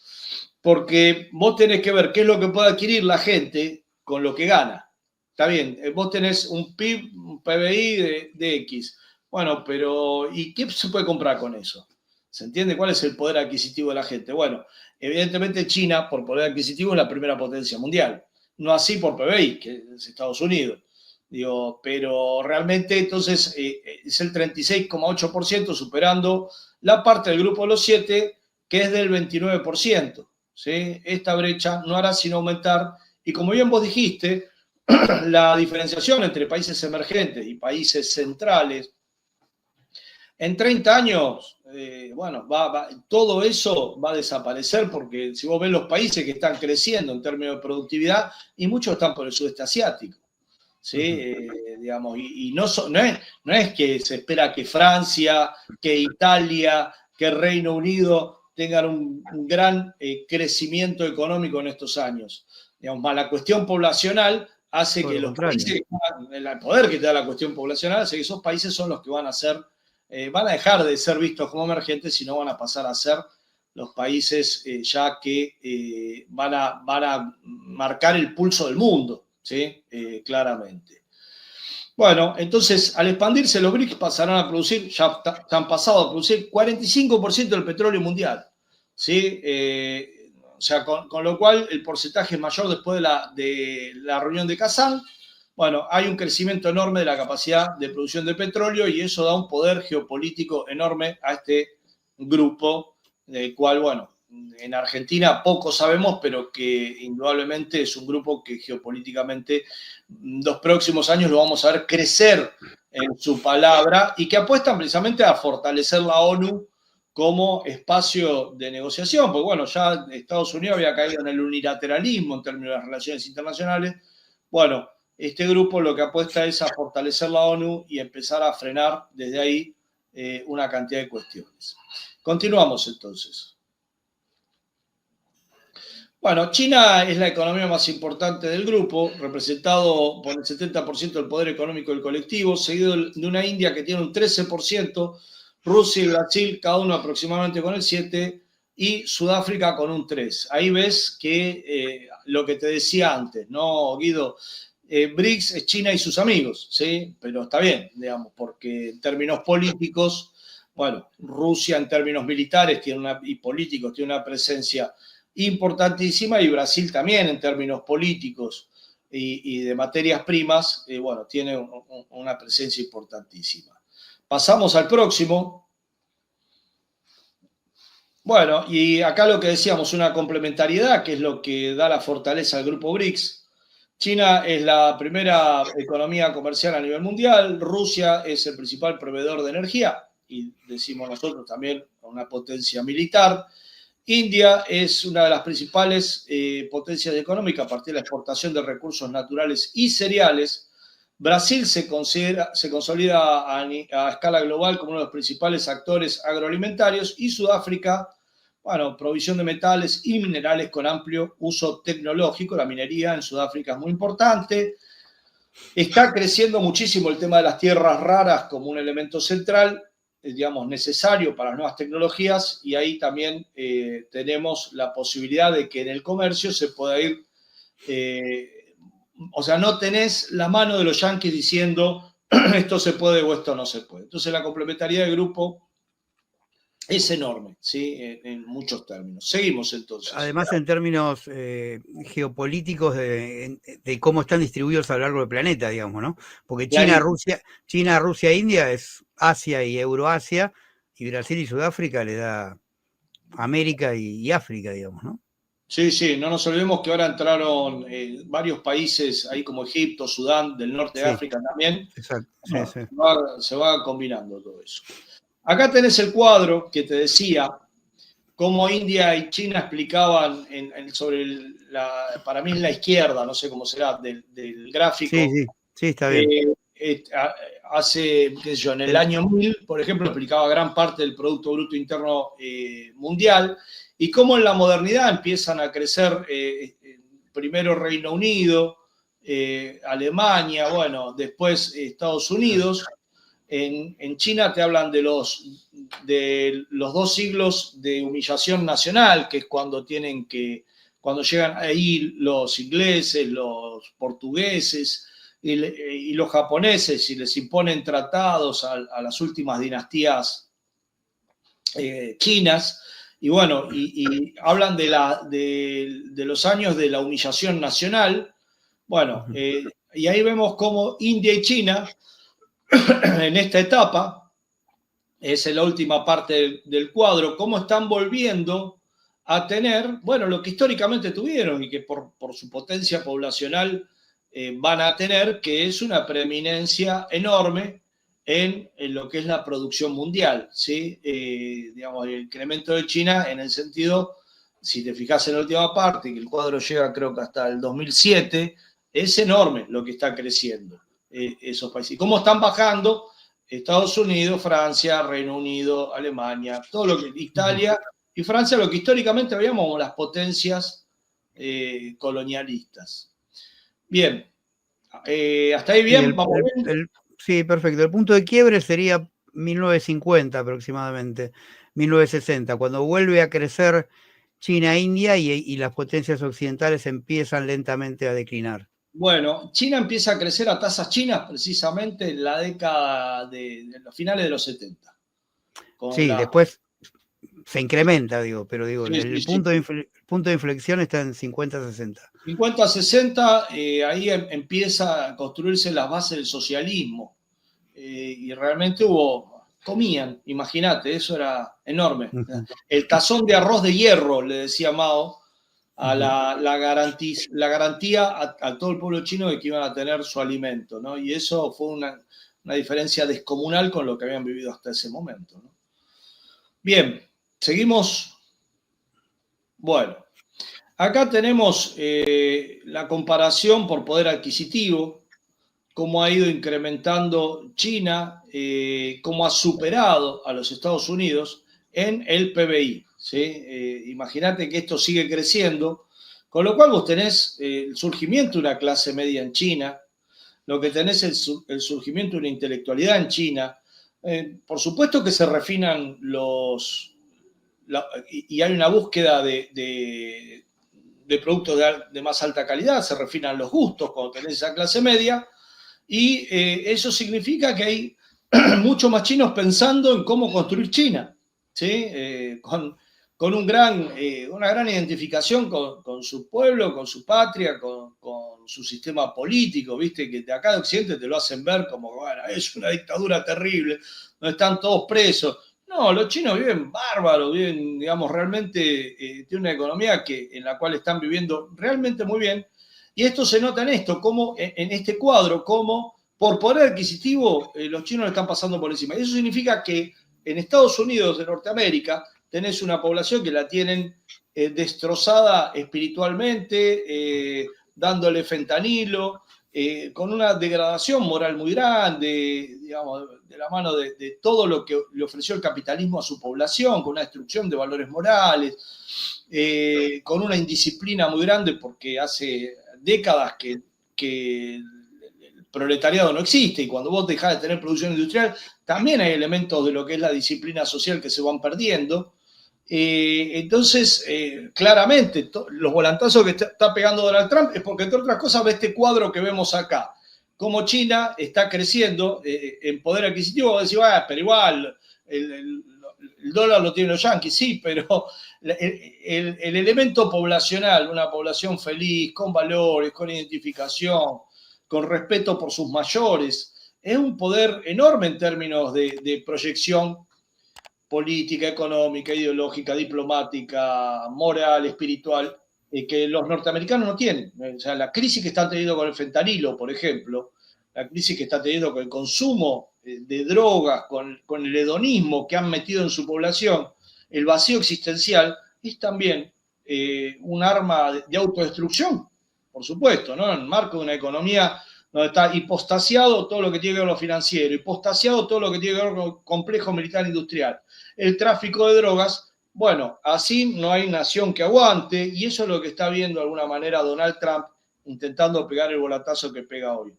Porque vos tenés que ver qué es lo que puede adquirir la gente con lo que gana. Está bien, vos tenés un PIB, un PBI de X. Bueno, pero ¿y qué se puede comprar con eso? ¿Se entiende cuál es el poder adquisitivo de la gente? Bueno, evidentemente China, por poder adquisitivo, es la primera potencia mundial. No así por PBI, que es Estados Unidos. Digo, pero realmente entonces es el 36,8%, superando la parte del grupo de los 7, que es del 29%. ¿sí? Esta brecha no hará sino aumentar. Y como bien vos dijiste, la diferenciación entre países emergentes y países centrales, en 30 años, bueno, todo eso va a desaparecer, porque si vos ves los países que están creciendo en términos de productividad, y muchos están por el sudeste asiático. ¿sí? Digamos, y no es que se espera que Francia, que Italia, que Reino Unido tengan un gran crecimiento económico en estos años. Digamos, la cuestión poblacional hace que los países, el poder que te da la cuestión poblacional, hace que esos países son los que van a dejar de ser vistos como emergentes y no van a pasar a ser los países ya que van a marcar el pulso del mundo, ¿sí? Claramente. Bueno, entonces, al expandirse, los BRICS pasarán a producir, ya han pasado a producir 45% del petróleo mundial, ¿sí? O sea, con lo cual el porcentaje es mayor después de la reunión de Kazán. Bueno, hay un crecimiento enorme de la capacidad de producción de petróleo y eso da un poder geopolítico enorme a este grupo, del cual, bueno, en Argentina poco sabemos, pero que indudablemente es un grupo que geopolíticamente los próximos años lo vamos a ver crecer en su palabra y que apuestan precisamente a fortalecer la ONU como espacio de negociación, porque bueno, ya Estados Unidos había caído en el unilateralismo en términos de las relaciones internacionales. Bueno, este grupo lo que apuesta es a fortalecer la ONU y empezar a frenar desde ahí una cantidad de cuestiones. Continuamos entonces. Bueno, China es la economía más importante del grupo, representado por el 70% del poder económico del colectivo, seguido de una India que tiene un 13%, Rusia y Brasil, cada uno aproximadamente con el 7%, y Sudáfrica con un 3%. Ahí ves que lo que te decía antes, ¿no, Guido? BRICS es China y sus amigos, ¿sí? Pero está bien, digamos, porque en términos políticos, bueno, Rusia en términos militares y políticos tiene una presencia importantísima y Brasil también en términos políticos y de materias primas, bueno, tiene una presencia importantísima. Pasamos al próximo. Bueno, y acá lo que decíamos, una complementariedad, que es lo que da la fortaleza al grupo BRICS. China es la primera economía comercial a nivel mundial, Rusia es el principal proveedor de energía, y decimos nosotros también una potencia militar. India es una de las principales potencias económicas a partir de la exportación de recursos naturales y cereales. Brasil se consolida a escala global como uno de los principales actores agroalimentarios y Sudáfrica, bueno, provisión de metales y minerales con amplio uso tecnológico. La minería en Sudáfrica es muy importante. Está creciendo muchísimo el tema de las tierras raras como un elemento central, digamos, necesario para las nuevas tecnologías, y ahí también tenemos la posibilidad de que en el comercio se pueda ir, o sea, no tenés la mano de los yanquis diciendo esto se puede o esto no se puede. Entonces la complementariedad del grupo es enorme, ¿sí? En muchos términos. Seguimos entonces. Además, en términos geopolíticos de cómo están distribuidos a lo largo del planeta, digamos, ¿no? Porque China, Rusia, India es Asia y Euroasia, y Brasil y Sudáfrica le da América y África, digamos, ¿no? Sí, sí, no nos olvidemos que ahora entraron varios países ahí como Egipto, Sudán, del norte de Sí, África también. exacto. Bueno, Sí, sí. se va combinando todo eso. Acá tenés el cuadro que te decía cómo India y China explicaban para mí es la izquierda, no sé cómo será, del gráfico. Sí, sí, sí, está bien. Hace, qué sé yo, en el año 1000, por ejemplo, explicaba gran parte del Producto Bruto Interno mundial y cómo en la modernidad empiezan a crecer primero Reino Unido, Alemania, bueno, después Estados Unidos. En China te hablan de los 2 siglos de humillación nacional, que es cuando llegan ahí los ingleses, los portugueses y los japoneses y les imponen tratados a las últimas dinastías chinas. Y bueno, y hablan de los años de la humillación nacional. Bueno, y ahí vemos cómo India y China en esta etapa, es la última parte del cuadro, cómo están volviendo a tener, bueno, lo que históricamente tuvieron y que por su potencia poblacional van a tener, que es una preeminencia enorme en lo que es la producción mundial, ¿sí? Digamos, el incremento de China en el sentido, si te fijas en la última parte, que el cuadro llega creo que hasta el 2007, es enorme lo que está creciendo esos países. ¿Y cómo están bajando? Estados Unidos, Francia, Reino Unido, Alemania, todo lo que Italia y Francia, lo que históricamente veíamos como las potencias colonialistas. Bien, hasta ahí bien, vamos bien. Sí, perfecto. El punto de quiebre sería 1950 aproximadamente, 1960, cuando vuelve a crecer China-India y las potencias occidentales empiezan lentamente a declinar. Bueno, China empieza a crecer a tasas chinas precisamente en la década de los finales de los 70. Con Sí, la, después se incrementa, pero sí, sí, el sí. punto de inflexión está en 50-60. 50-60, ahí empieza a construirse las bases del socialismo. Y realmente comían, imagínate, eso era enorme. Ujú, El tazón de arroz de hierro, le decía Mao, a ujú. la garantía a todo el pueblo chino de que iban a tener su alimento, ¿no? Y eso fue una diferencia descomunal con lo que habían vivido hasta ese momento, ¿no? Bien, seguimos. Bueno, acá tenemos la comparación por poder adquisitivo, cómo ha ido incrementando China, cómo ha superado a los Estados Unidos en el PBI. ¿Sí? Imagínate que esto sigue creciendo, con lo cual vos tenés el surgimiento de una clase media en China, lo que tenés es el surgimiento de una intelectualidad en China. Por supuesto que se refinan y hay una búsqueda de productos de más alta calidad, se refinan los gustos cuando tenés esa clase media, y eso significa que hay muchos más chinos pensando en cómo construir China, ¿sí? Con una gran identificación con su pueblo, con su patria, con su sistema político, ¿viste? Que de acá de Occidente te lo hacen ver como, bueno, es una dictadura terrible, donde están todos presos. No, los chinos viven bárbaros, viven, digamos, realmente, tienen una economía en la cual están viviendo realmente muy bien. Y esto se nota en esto, como en este cuadro, como por poder adquisitivo los chinos le están pasando por encima. Y eso significa que en Estados Unidos de Norteamérica tenés una población que la tienen destrozada espiritualmente, dándole fentanilo, con una degradación moral muy grande, digamos, de la mano de todo lo que le ofreció el capitalismo a su población, con una destrucción de valores morales, con una indisciplina muy grande porque hace décadas que el proletariado no existe y cuando vos dejás de tener producción industrial también hay elementos de lo que es la disciplina social que se van perdiendo. Entonces, claramente, los volantazos que está pegando Donald Trump es porque, entre otras cosas, ve este cuadro que vemos acá. Como China está creciendo en poder adquisitivo, vos decís, pero igual, el dólar lo tienen los yanquis, sí, pero el elemento poblacional, una población feliz, con valores, con identificación, con respeto por sus mayores, es un poder enorme en términos de proyección política, económica, ideológica, diplomática, moral, espiritual, que los norteamericanos no tienen. O sea, la crisis que están teniendo con el fentanilo, por ejemplo, la crisis que está teniendo con el consumo de drogas, con el hedonismo que han metido en su población, el vacío existencial, es también un arma de autodestrucción, por supuesto, ¿no? En el marco de una economía donde está hipostasiado todo lo que tiene que ver con lo financiero, hipostasiado todo lo que tiene que ver con el complejo militar industrial, el tráfico de drogas. Bueno, así no hay nación que aguante, y eso es lo que está viendo de alguna manera Donald Trump intentando pegar el volatazo que pega hoy.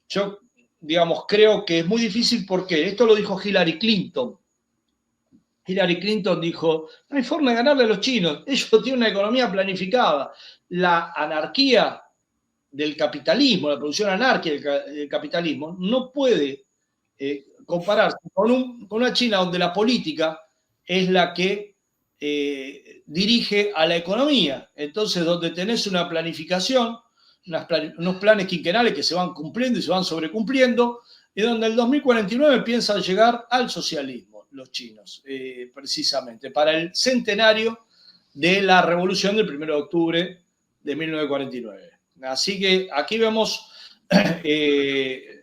Yo, digamos, creo que es muy difícil porque esto lo dijo Hillary Clinton. Hillary Clinton dijo, no hay forma de ganarle a los chinos, ellos tienen una economía planificada. La anarquía del capitalismo, la producción anárquica del capitalismo, no puede compararse con una China donde la política es la que dirige a la economía. Entonces, donde tenés una planificación, unos planes quinquenales que se van cumpliendo y se van sobrecumpliendo, y donde en el 2049 piensan llegar al socialismo, los chinos, precisamente, para el centenario de la revolución del 1 de octubre de 1949. Así que aquí vemos,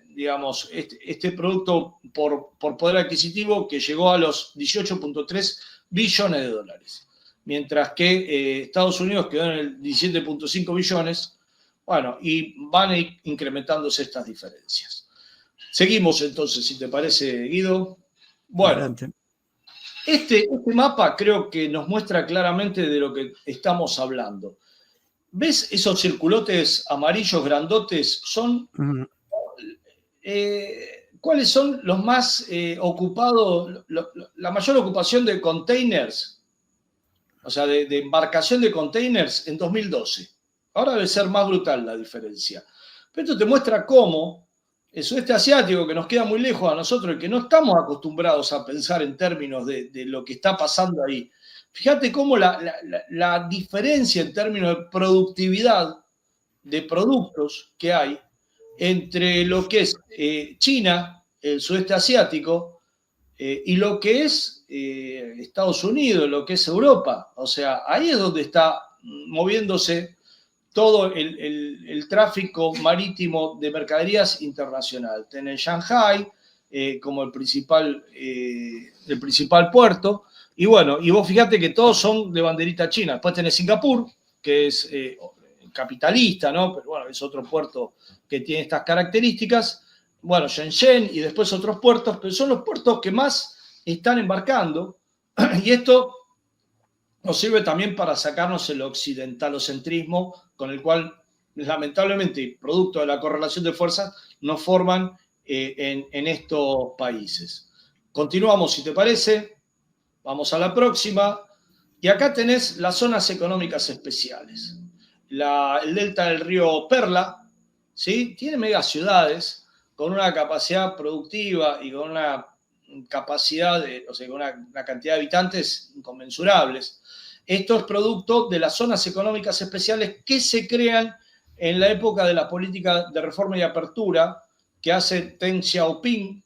digamos, este producto por poder adquisitivo que llegó a los 18.3 billones de dólares, mientras que Estados Unidos quedó en el 17.5 billones. Bueno, y van a ir incrementándose estas diferencias. Seguimos entonces, si te parece, Guido. Bueno, Adelante. este mapa creo que nos muestra claramente de lo que estamos hablando. ¿Ves esos circulotes amarillos grandotes? Son ¿cuáles son los más ocupados, la mayor ocupación de containers, o sea, de embarcación de containers en 2012? Ahora debe ser más brutal la diferencia. Pero esto te muestra cómo el sudeste asiático, que nos queda muy lejos a nosotros y que no estamos acostumbrados a pensar en términos de lo que está pasando ahí. Fíjate cómo la diferencia en términos de productividad de productos que hay entre lo que es China, el sudeste asiático, y lo que es Estados Unidos, lo que es Europa. O sea, ahí es donde está moviéndose todo el tráfico marítimo de mercaderías internacional. Tenés Shanghai como el principal puerto, y bueno, y vos fíjate que todos son de banderita china. Después tenés Singapur, que es capitalista, ¿no? Pero bueno, es otro puerto que tiene estas características. Bueno, Shenzhen y después otros puertos, pero son los puertos que más están embarcando, y esto nos sirve también para sacarnos el occidentalocentrismo con el cual, lamentablemente, producto de la correlación de fuerzas, nos forman en estos países. Continuamos, si te parece. Vamos a la próxima. Y acá tenés las zonas económicas especiales. El delta del río Perla, ¿sí? Tiene megaciudades con una capacidad productiva y con una capacidad, o sea, con una cantidad de habitantes inconmensurables. Esto es producto de las zonas económicas especiales que se crean en la época de la política de reforma y apertura que hace Deng Xiaoping,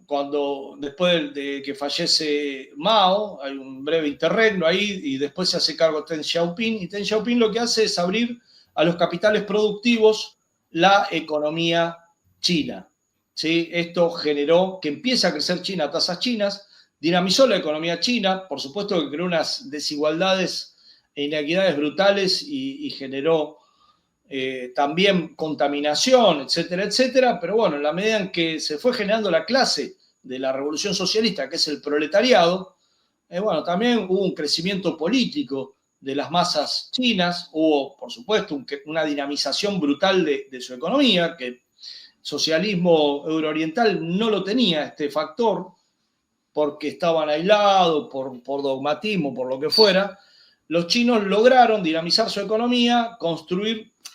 cuando después de que fallece Mao, hay un breve interregno ahí y después se hace cargo Deng Xiaoping, y Deng Xiaoping lo que hace es abrir a los capitales productivos la economía china. ¿Sí? Esto generó que empiece a crecer China a tasas chinas, dinamizó la economía china, por supuesto que creó unas desigualdades e inequidades brutales y generó también contaminación, etcétera, etcétera, pero bueno, en la medida en que se fue generando la clase de la revolución socialista, que es el proletariado, bueno, también hubo un crecimiento político de las masas chinas, hubo, por supuesto, una dinamización brutal de su economía, que el socialismo eurooriental no lo tenía este factor, porque estaban aislados, por dogmatismo, por lo que fuera. Los chinos lograron dinamizar su economía,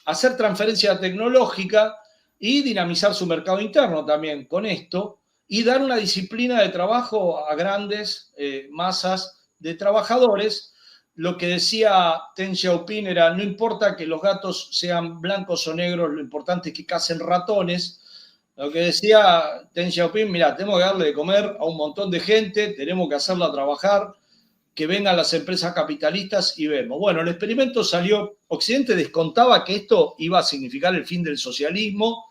hacer transferencia tecnológica y dinamizar su mercado interno también con esto, y dar una disciplina de trabajo a grandes masas de trabajadores. Lo que decía Deng Xiaoping era: no importa que los gatos sean blancos o negros, lo importante es que cacen ratones. Lo que decía Deng Xiaoping: mira, tenemos que darle de comer a un montón de gente, tenemos que hacerla trabajar, que vengan las empresas capitalistas y vemos. Bueno, el experimento salió. Occidente descontaba que esto iba a significar el fin del socialismo,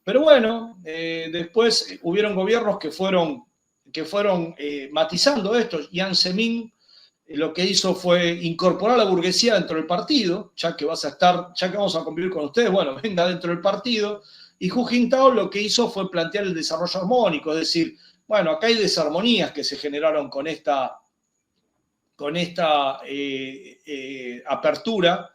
pero bueno, después hubieron gobiernos que fueron matizando esto. Jiang Zemin lo que hizo fue incorporar a la burguesía dentro del partido, ya que vamos a convivir con ustedes, bueno, venga dentro del partido. Y Hu Jintao lo que hizo fue plantear el desarrollo armónico, es decir, bueno, acá hay desarmonías que se generaron con esta apertura,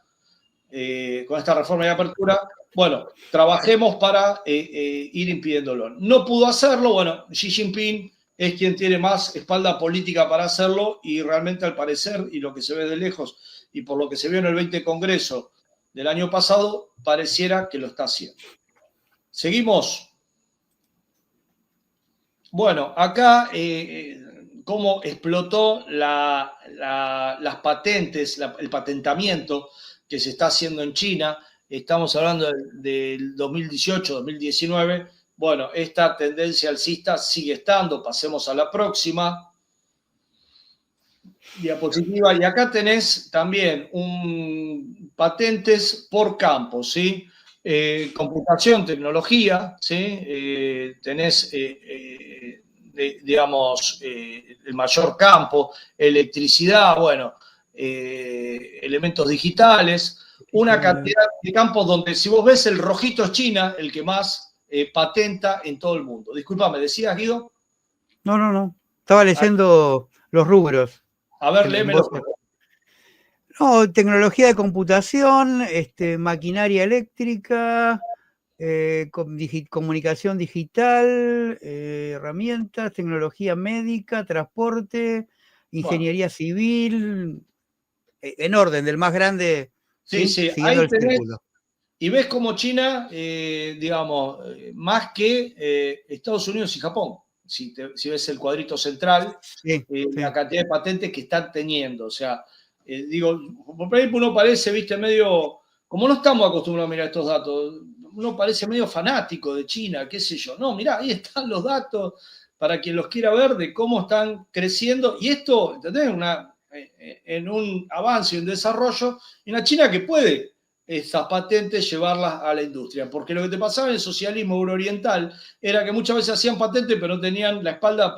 con esta reforma de apertura. Bueno, trabajemos para ir impidiéndolo. No pudo hacerlo. Bueno, Xi Jinping es quien tiene más espalda política para hacerlo, y realmente, al parecer, y lo que se ve de lejos y por lo que se vio en el 20 Congreso del año pasado, pareciera que lo está haciendo. Seguimos. Bueno, acá cómo explotó las patentes, el patentamiento que se está haciendo en China. Estamos hablando del 2018, 2019. Bueno, esta tendencia alcista sigue estando. Pasemos a la próxima diapositiva. Y acá tenés también patentes por campo, ¿sí? Computación, tecnología, ¿sí? Tenés, digamos, el mayor campo, electricidad, bueno, elementos digitales, una cantidad de campos donde, si vos ves, el rojito es China, el que más patenta en todo el mundo. Disculpame, ¿decías, Guido? No. Estaba leyendo los rubros. A ver, léemelo. No, tecnología de computación, maquinaria eléctrica, Comunicación digital, herramientas, tecnología médica, transporte, Bueno, ingeniería civil, en orden, del más grande, sí, ¿sí? sí, Siguiendo ahí el tenés. círculo. Y ves como China, digamos, más que Estados Unidos y Japón. Si ves el cuadrito central, Sí, la sí. cantidad de patentes que están teniendo. O sea, digo, por ahí uno parece, viste, medio, como no estamos acostumbrados a mirar estos datos, uno parece medio fanático de China, qué sé yo. No, mirá, ahí están los datos para quien los quiera ver de cómo están creciendo. Y esto, ¿entendés? En un avance y un desarrollo, en una China que puede esas patentes llevarlas a la industria. Porque lo que te pasaba en el socialismo eurooriental era que muchas veces hacían patentes, pero no tenían la espalda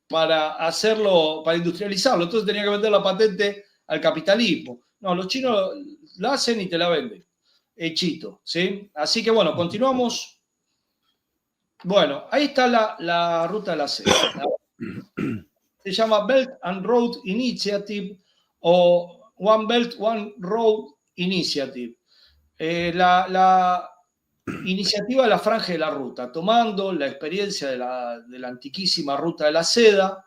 para hacerlo, para industrializarlo. Entonces tenía que vender la patente al capitalismo. No, los chinos la hacen y te la venden. Hechito, ¿sí? Así que bueno, continuamos. Bueno, ahí está la ruta de la seda. Se llama Belt and Road Initiative o One Belt, One Road Initiative. La iniciativa de la Franja de la Ruta, tomando la experiencia de la antiquísima Ruta de la Seda.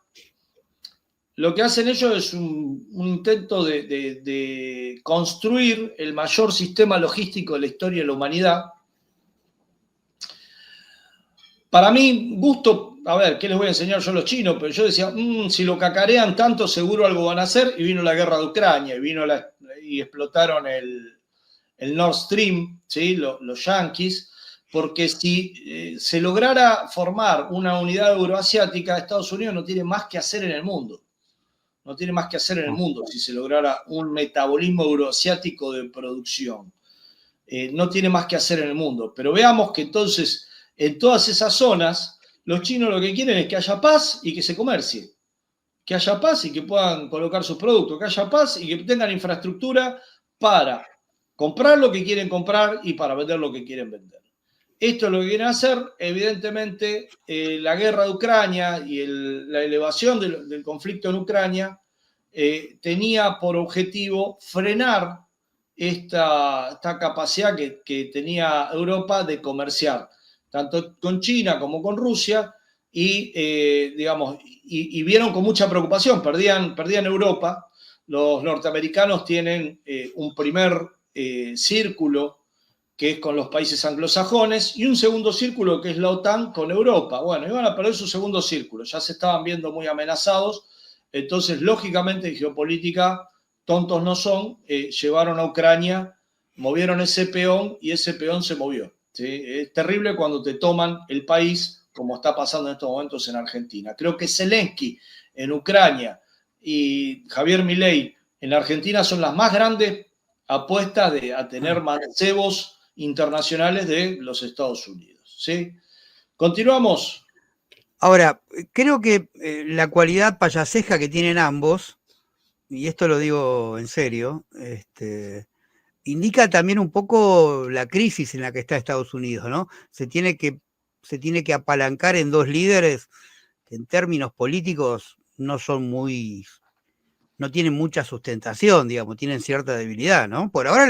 Lo que hacen ellos es un intento de construir el mayor sistema logístico de la historia de la humanidad. Para mí, gusto, a ver, ¿qué les voy a enseñar yo a los chinos? Pero yo decía, si lo cacarean tanto, seguro algo van a hacer. Y vino la guerra de Ucrania, y explotaron el Nord Stream, ¿sí? Los yanquis, porque si se lograra formar una unidad euroasiática, Estados Unidos no tiene más que hacer en el mundo. No tiene más que hacer en el mundo si se lograra un metabolismo euroasiático de producción. No tiene más que hacer en el mundo. Pero veamos que entonces en todas esas zonas los chinos lo que quieren es que haya paz y que se comercie. Que haya paz y que puedan colocar sus productos. Que haya paz y que tengan infraestructura para comprar lo que quieren comprar y para vender lo que quieren vender. Esto es lo que quieren hacer. Evidentemente, la guerra de Ucrania y la elevación del conflicto en Ucrania tenía por objetivo frenar esta capacidad que tenía Europa de comerciar, tanto con China como con Rusia, digamos, vieron con mucha preocupación, perdían Europa. Los norteamericanos tienen un primer círculo que es con los países anglosajones, y un segundo círculo que es la OTAN con Europa. Bueno, iban a perder su segundo círculo, ya se estaban viendo muy amenazados, entonces lógicamente en geopolítica tontos no son, llevaron a Ucrania, movieron ese peón y ese peón se movió. ¿Sí? Es terrible cuando te toman el país, como está pasando en estos momentos en Argentina. Creo que Zelensky en Ucrania y Javier Milei en Argentina son las más grandes apuestas a tener mancebos internacionales de los Estados Unidos. ¿Sí? Continuamos. Ahora, creo que la cualidad payaseja que tienen ambos, y esto lo digo en serio, indica también un poco la crisis en la que está Estados Unidos, ¿no? Se tiene que apalancar en dos líderes que en términos políticos no tienen mucha sustentación, digamos, tienen cierta debilidad, ¿no? Por ahora,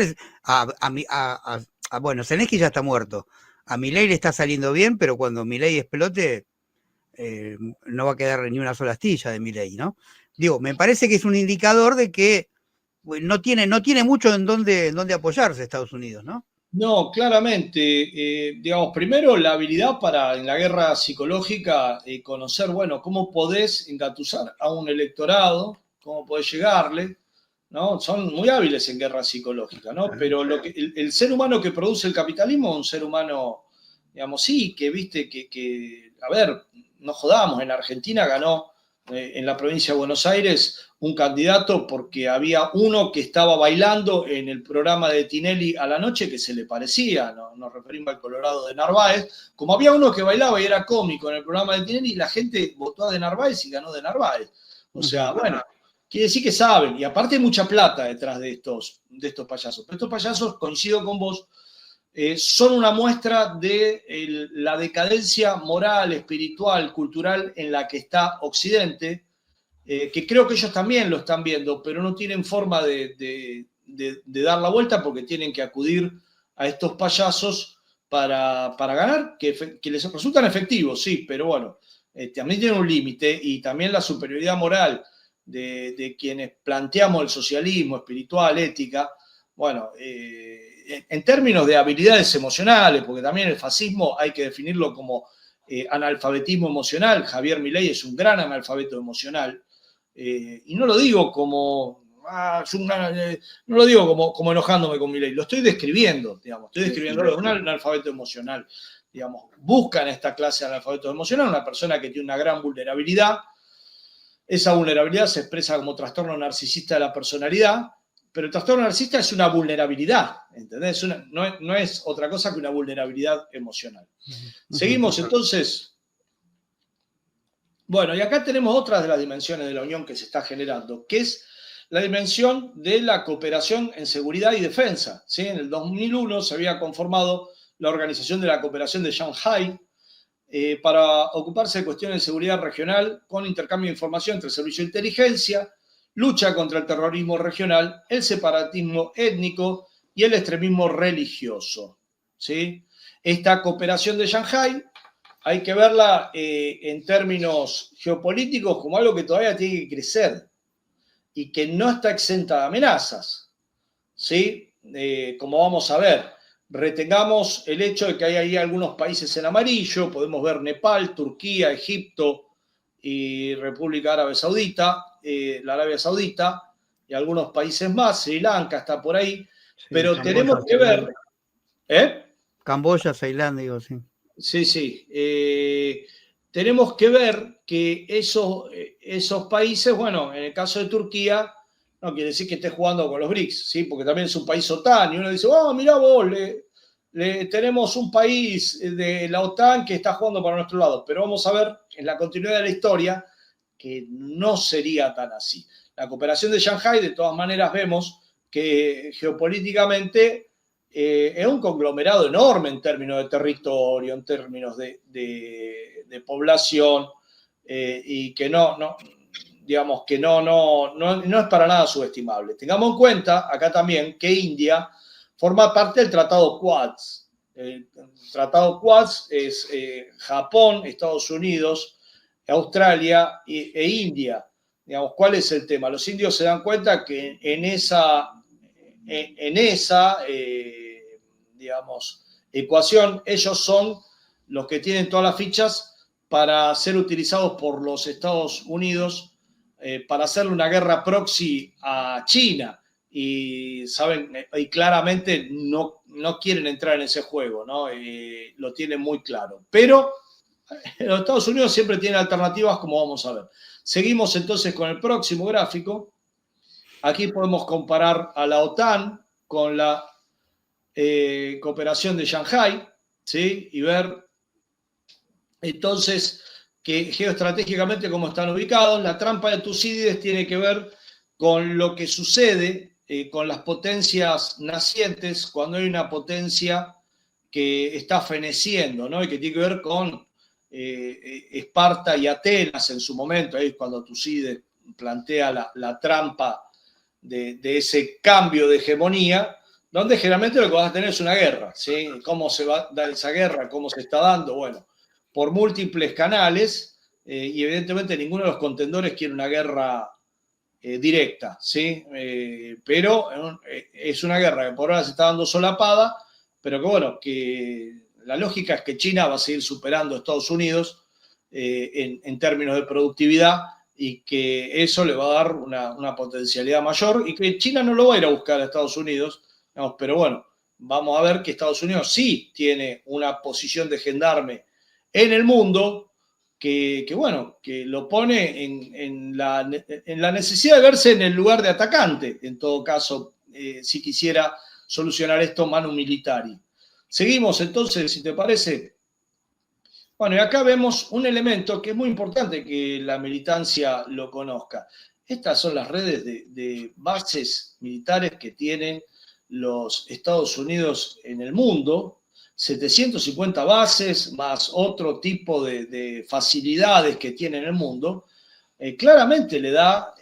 bueno, Zelensky ya está muerto. A Milei le está saliendo bien, pero cuando Milei explote, no va a quedar ni una sola astilla de Milei, ¿no? Digo, me parece que es un indicador de que no tiene mucho en dónde apoyarse Estados Unidos, ¿no? No, claramente, digamos, primero la habilidad para en la guerra psicológica conocer, bueno, cómo podés engatusar a un electorado, cómo podés llegarle, ¿no? Son muy hábiles en guerra psicológica, ¿no? Pero el ser humano que produce el capitalismo es un ser humano, digamos, sí, que viste a ver, no jodamos, en Argentina ganó en la provincia de Buenos Aires un candidato porque había uno que estaba bailando en el programa de Tinelli a la noche que se le parecía, ¿no? Nos referimos al Colorado de Narváez, como había uno que bailaba y era cómico en el programa de Tinelli, la gente votó a de Narváez y ganó de Narváez. O sea, bueno, quiere decir que saben, y aparte hay mucha plata detrás de estos payasos. Pero estos payasos, coincido con vos, son una muestra de la decadencia moral, espiritual, cultural en la que está Occidente, que creo que ellos también lo están viendo, pero no tienen forma de dar la vuelta porque tienen que acudir a estos payasos para ganar, que les resultan efectivos, sí, pero bueno, también tienen un límite, y también la superioridad moral de quienes planteamos el socialismo espiritual, ética, bueno, en términos de habilidades emocionales, porque también el fascismo hay que definirlo como analfabetismo emocional. Javier Milei es un gran analfabeto emocional, y no lo digo como... no lo digo como enojándome con Milei, lo estoy describiendo, digamos, estoy describiéndolo, un analfabeto emocional, digamos, buscan esta clase de analfabeto emocional, una persona que tiene una gran vulnerabilidad. Esa vulnerabilidad se expresa como trastorno narcisista de la personalidad, pero el trastorno narcisista es una vulnerabilidad, ¿entendés? No es otra cosa que una vulnerabilidad emocional. Seguimos entonces. Bueno, y acá tenemos otras de las dimensiones de la Unión que se está generando, que es la dimensión de la cooperación en seguridad y defensa, ¿sí? En el 2001 se había conformado la Organización de la Cooperación de Shanghái para ocuparse de cuestiones de seguridad regional con intercambio de información entre servicios de inteligencia, lucha contra el terrorismo regional, el separatismo étnico y el extremismo religioso, ¿sí? Esta cooperación de Shanghái hay que verla en términos geopolíticos como algo que todavía tiene que crecer y que no está exenta de amenazas, ¿sí? Como vamos a ver, retengamos el hecho de que hay ahí algunos países en amarillo, podemos ver Nepal, Turquía, Egipto y República Árabe Saudita, la Arabia Saudita, y algunos países más, Sri Lanka está por ahí, sí, pero Camboya, tenemos que ver... Camboya, Ceilán, digo, sí. Sí. Tenemos que ver que esos países, bueno, en el caso de Turquía, no quiere decir que esté jugando con los BRICS, ¿sí? Porque también es un país OTAN, y uno dice, oh, mirá vos, tenemos un país de la OTAN que está jugando para nuestro lado, pero vamos a ver en la continuidad de la historia que no sería tan así. La cooperación de Shanghái, de todas maneras, vemos que geopolíticamente es un conglomerado enorme en términos de territorio, en términos de población, y que digamos que no es para nada subestimable. Tengamos en cuenta acá también que India forma parte del Tratado Quads. El Tratado Quads es Japón, Estados Unidos, Australia e India. Digamos, ¿cuál es el tema? Los indios se dan cuenta que en esa digamos, ecuación, ellos son los que tienen todas las fichas para ser utilizados por los Estados Unidos para hacerle una guerra proxy a China, y saben, y claramente no quieren entrar en ese juego, ¿no? Lo tienen muy claro. Pero los Estados Unidos siempre tienen alternativas, como vamos a ver. Seguimos entonces con el próximo gráfico. Aquí podemos comparar a la OTAN con la cooperación de Shanghái, ¿sí? Y ver entonces que geoestratégicamente cómo están ubicados. La trampa de Tucídides tiene que ver con lo que sucede con las potencias nacientes cuando hay una potencia que está feneciendo, ¿no? Y que tiene que ver con Esparta y Atenas en su momento, ahí es cuando Tucídides plantea la trampa de ese cambio de hegemonía, donde generalmente lo que vas a tener es una guerra, ¿sí? ¿Cómo se va a dar esa guerra? ¿Cómo se está dando? Bueno, por múltiples canales, y evidentemente ninguno de los contendores quiere una guerra directa, ¿sí? Pero es una guerra que por ahora se está dando solapada, pero que bueno, que la lógica es que China va a seguir superando a Estados Unidos en términos de productividad, y que eso le va a dar una potencialidad mayor, y que China no lo va a ir a buscar a Estados Unidos, digamos, pero bueno, vamos a ver que Estados Unidos sí tiene una posición de gendarme en el mundo que bueno, que lo pone en la necesidad de verse en el lugar de atacante, en todo caso, si quisiera solucionar esto manu militari. Seguimos entonces, si te parece. Bueno, y acá vemos un elemento que es muy importante que la militancia lo conozca. Estas son las redes de bases militares que tienen los Estados Unidos en el mundo. 750 bases más otro tipo de facilidades que tiene en el mundo. Claramente le da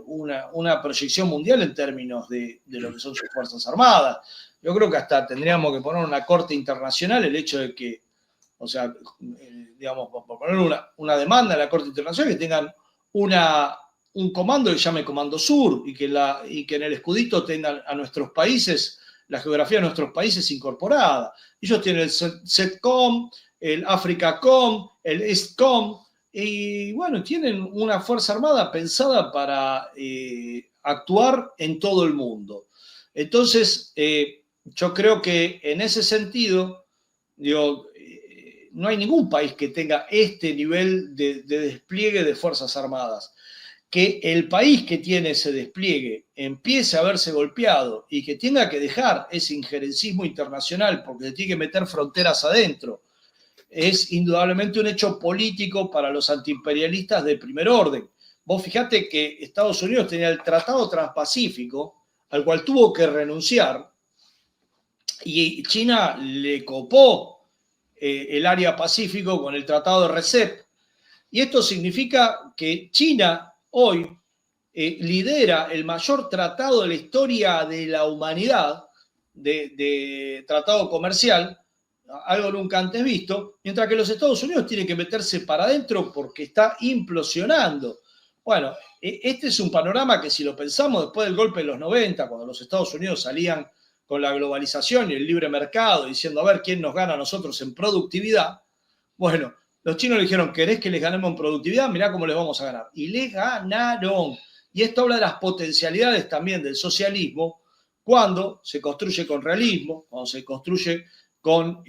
una proyección mundial en términos de lo que son sus Fuerzas Armadas. Yo creo que hasta tendríamos que poner una corte internacional el hecho de que, o sea, digamos, por poner una demanda en la corte internacional, que tengan un comando que se llame Comando Sur y que en el escudito tengan a nuestros países, la geografía de nuestros países incorporada. Ellos tienen el CENTCOM, el AFRICACOM, el ESTCOM, y bueno, tienen una fuerza armada pensada para actuar en todo el mundo. Entonces, yo creo que en ese sentido, digo, no hay ningún país que tenga este nivel de despliegue de fuerzas armadas. Que el país que tiene ese despliegue empiece a verse golpeado y que tenga que dejar ese injerencismo internacional porque se tiene que meter fronteras adentro, es indudablemente un hecho político para los antiimperialistas de primer orden. Vos fijate que Estados Unidos tenía el Tratado Transpacífico, al cual tuvo que renunciar, y China le copó el área Pacífico con el Tratado de RCEP. Y esto significa que China hoy lidera el mayor tratado de la historia de la humanidad, de tratado comercial, algo nunca antes visto, mientras que los Estados Unidos tienen que meterse para adentro porque está implosionando. Bueno, este es un panorama que si lo pensamos después del golpe de los 90, cuando los Estados Unidos salían con la globalización y el libre mercado, diciendo a ver quién nos gana a nosotros en productividad, bueno, los chinos le dijeron, ¿querés que les ganemos en productividad? Mirá cómo les vamos a ganar. Y les ganaron. Y esto habla de las potencialidades también del socialismo cuando se construye con realismo, cuando se construye con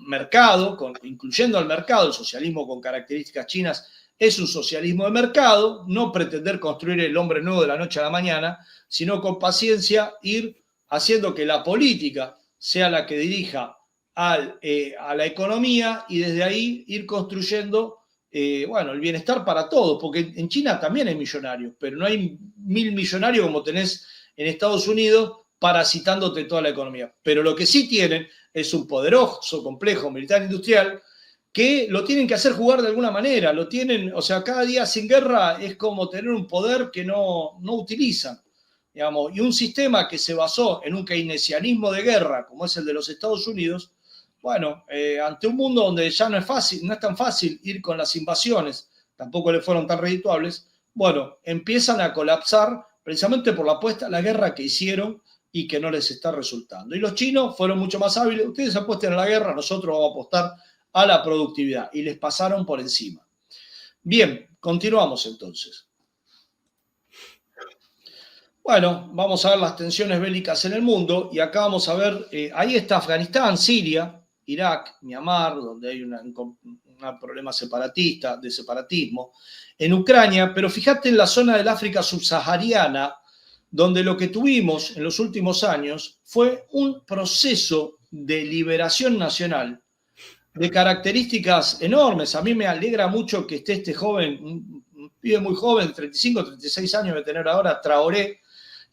mercado, incluyendo al mercado. El socialismo con características chinas es un socialismo de mercado, no pretender construir el hombre nuevo de la noche a la mañana, sino con paciencia ir haciendo que la política sea la que dirija a la economía y desde ahí ir construyendo el bienestar para todos, porque en China también hay millonarios, pero no hay 1000 millonarios como tenés en Estados Unidos parasitándote toda la economía. Pero lo que sí tienen es un poderoso complejo militar industrial que lo tienen que hacer jugar de alguna manera, lo tienen, o sea, cada día sin guerra es como tener un poder que no utilizan. Digamos, y un sistema que se basó en un keynesianismo de guerra, como es el de los Estados Unidos, bueno, ante un mundo donde ya no es tan fácil ir con las invasiones, tampoco le fueron tan redituables, bueno, empiezan a colapsar precisamente por la apuesta a la guerra que hicieron y que no les está resultando. Y los chinos fueron mucho más hábiles, ustedes apuesten a la guerra, nosotros vamos a apostar a la productividad, y les pasaron por encima. Bien, continuamos entonces. Bueno, vamos a ver las tensiones bélicas en el mundo, y acá vamos a ver, ahí está Afganistán, Siria, Irak, Myanmar, donde hay un problema separatista, de separatismo, en Ucrania, pero fíjate en la zona del África subsahariana, donde lo que tuvimos en los últimos años fue un proceso de liberación nacional de características enormes. A mí me alegra mucho que esté este joven, un pibe muy joven, 35, 36 años de tener ahora, Traoré,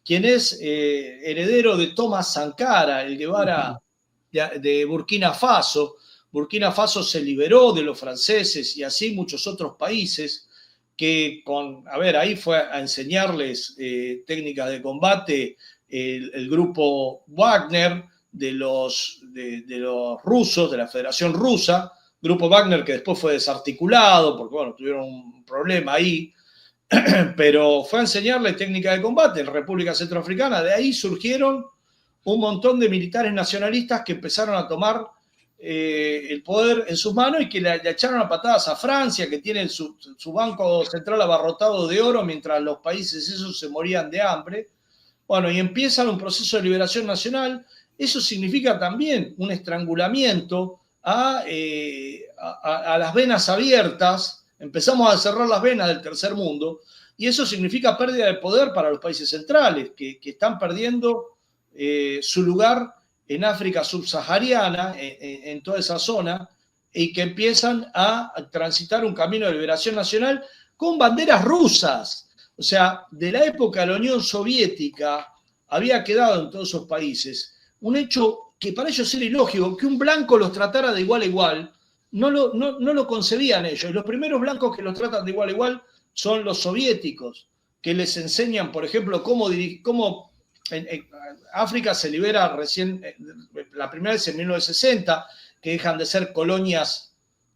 quien es heredero de Thomas Sankara, el Guevara de Burkina Faso. Burkina Faso se liberó de los franceses y así muchos otros países que ahí fue a enseñarles técnicas de combate el grupo Wagner de los rusos, de la Federación Rusa, grupo Wagner que después fue desarticulado porque, bueno, tuvieron un problema ahí, pero fue a enseñarle técnica de combate en República Centroafricana. De ahí surgieron un montón de militares nacionalistas que empezaron a tomar el poder en sus manos y que le echaron a patadas a Francia, que tiene su banco central abarrotado de oro, mientras los países esos se morían de hambre. Bueno, y empiezan un proceso de liberación nacional. Eso significa también un estrangulamiento a las venas abiertas. Empezamos a cerrar las venas del tercer mundo, y eso significa pérdida de poder para los países centrales, que están perdiendo su lugar en África subsahariana, en toda esa zona, y que empiezan a transitar un camino de liberación nacional con banderas rusas. O sea, de la época de la Unión Soviética había quedado en todos esos países un hecho que para ellos era ilógico, que un blanco los tratara de igual a igual. No lo concebían ellos. Los primeros blancos que los tratan de igual a igual son los soviéticos, que les enseñan, por ejemplo, cómo África se libera recién, la primera vez en 1960, que dejan de ser colonias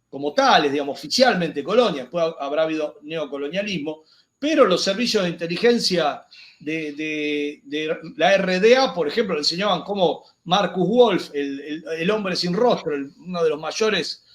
como tales, digamos, oficialmente colonias, después habrá habido neocolonialismo, pero los servicios de inteligencia de la RDA, por ejemplo, le enseñaban cómo Marcus Wolf, el hombre sin rostro, uno de los mayores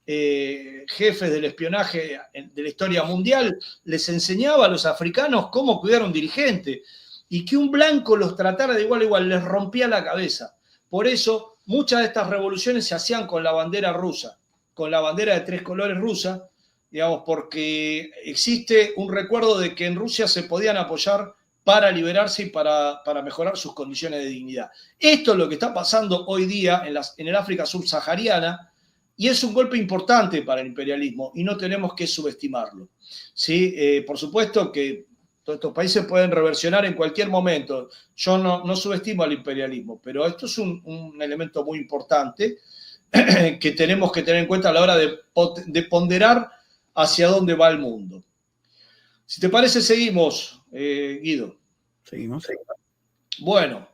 jefes del espionaje de la historia mundial, les enseñaba a los africanos cómo cuidar a un dirigente, y que un blanco los tratara de igual a igual les rompía la cabeza. Por eso muchas de estas revoluciones se hacían con la bandera rusa, con la bandera de 3 colores rusa, digamos, porque existe un recuerdo de que en Rusia se podían apoyar para liberarse y para mejorar sus condiciones de dignidad. Esto es lo que está pasando hoy día en el África subsahariana, y es un golpe importante para el imperialismo y no tenemos que subestimarlo. ¿Sí? Por supuesto que todos estos países pueden reversionar en cualquier momento. Yo no subestimo al imperialismo, pero esto es un elemento muy importante que tenemos que tener en cuenta a la hora de ponderar hacia dónde va el mundo. Si te parece, seguimos, Guido. Seguimos. Bueno,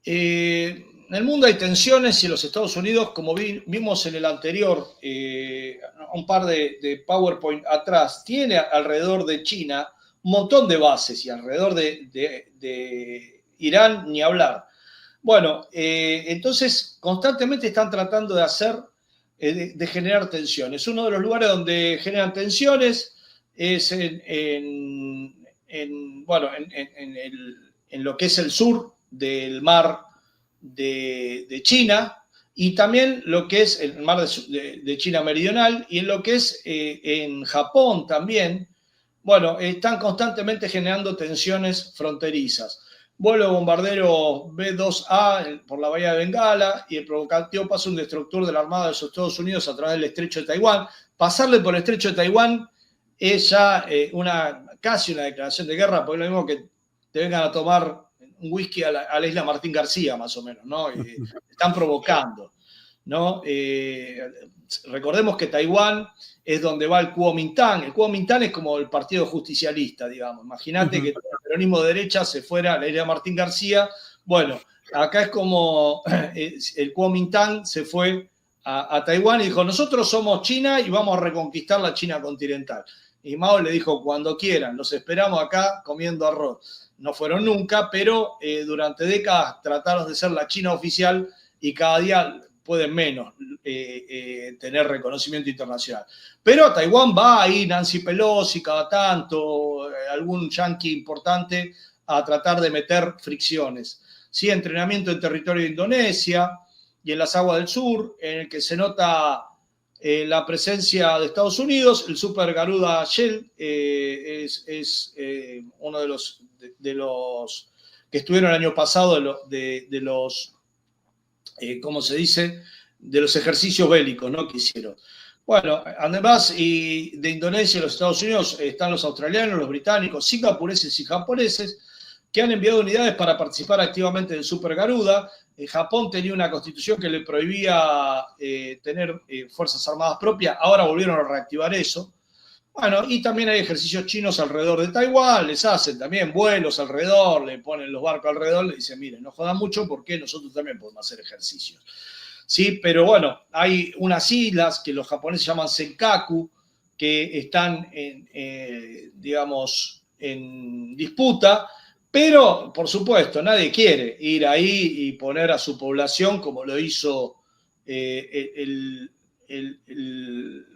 en el mundo hay tensiones y los Estados Unidos, como vimos en el anterior, un par de PowerPoint atrás, tiene alrededor de China un montón de bases, y alrededor de Irán ni hablar. Bueno, entonces constantemente están tratando de de generar tensiones. Uno de los lugares donde generan tensiones es en lo que es el sur del mar de China, y también lo que es el mar de China meridional, y en lo que es en Japón también. Bueno, están constantemente generando tensiones fronterizas. Vuelo de bombardero B-2A por la bahía de Bengala, y el provocativo paso un destructor de la Armada de los Estados Unidos a través del estrecho de Taiwán. Pasarle por el estrecho de Taiwán es ya casi una declaración de guerra, porque es lo mismo que te vengan a tomar un whisky a la isla Martín García, más o menos, ¿no? Están provocando, ¿no? Recordemos que Taiwán es donde va el Kuomintang. El Kuomintang es como el partido justicialista, digamos. Imagínate que el peronismo de derecha se fuera a la isla Martín García. Bueno, acá es como el Kuomintang se fue a Taiwán y dijo: nosotros somos China y vamos a reconquistar la China continental. Y Mao le dijo: cuando quieran, los esperamos acá comiendo arroz. No fueron nunca, pero durante décadas trataron de ser la China oficial, y cada día pueden menos tener reconocimiento internacional. Pero a Taiwán va ahí Nancy Pelosi cada tanto, algún yanqui importante, a tratar de meter fricciones. Sí, entrenamiento en territorio de Indonesia y en las aguas del sur, en el que se nota la presencia de Estados Unidos. El Super Garuda Shell es uno de los que estuvieron el año pasado, de los ¿cómo se dice?, de los ejercicios bélicos, ¿no?, que hicieron. Bueno, además de Indonesia y los Estados Unidos están los australianos, los británicos, singapureses y japoneses, que han enviado unidades para participar activamente del Super Garuda. Japón tenía una constitución que le prohibía tener fuerzas armadas propias, ahora volvieron a reactivar eso. Bueno, y también hay ejercicios chinos alrededor de Taiwán, les hacen también vuelos alrededor, le ponen los barcos alrededor, le dicen: miren, no jodan mucho porque nosotros también podemos hacer ejercicios. Sí, pero bueno, hay unas islas que los japoneses llaman Senkaku, que están digamos, en disputa, pero por supuesto nadie quiere ir ahí y poner a su población como lo hizo el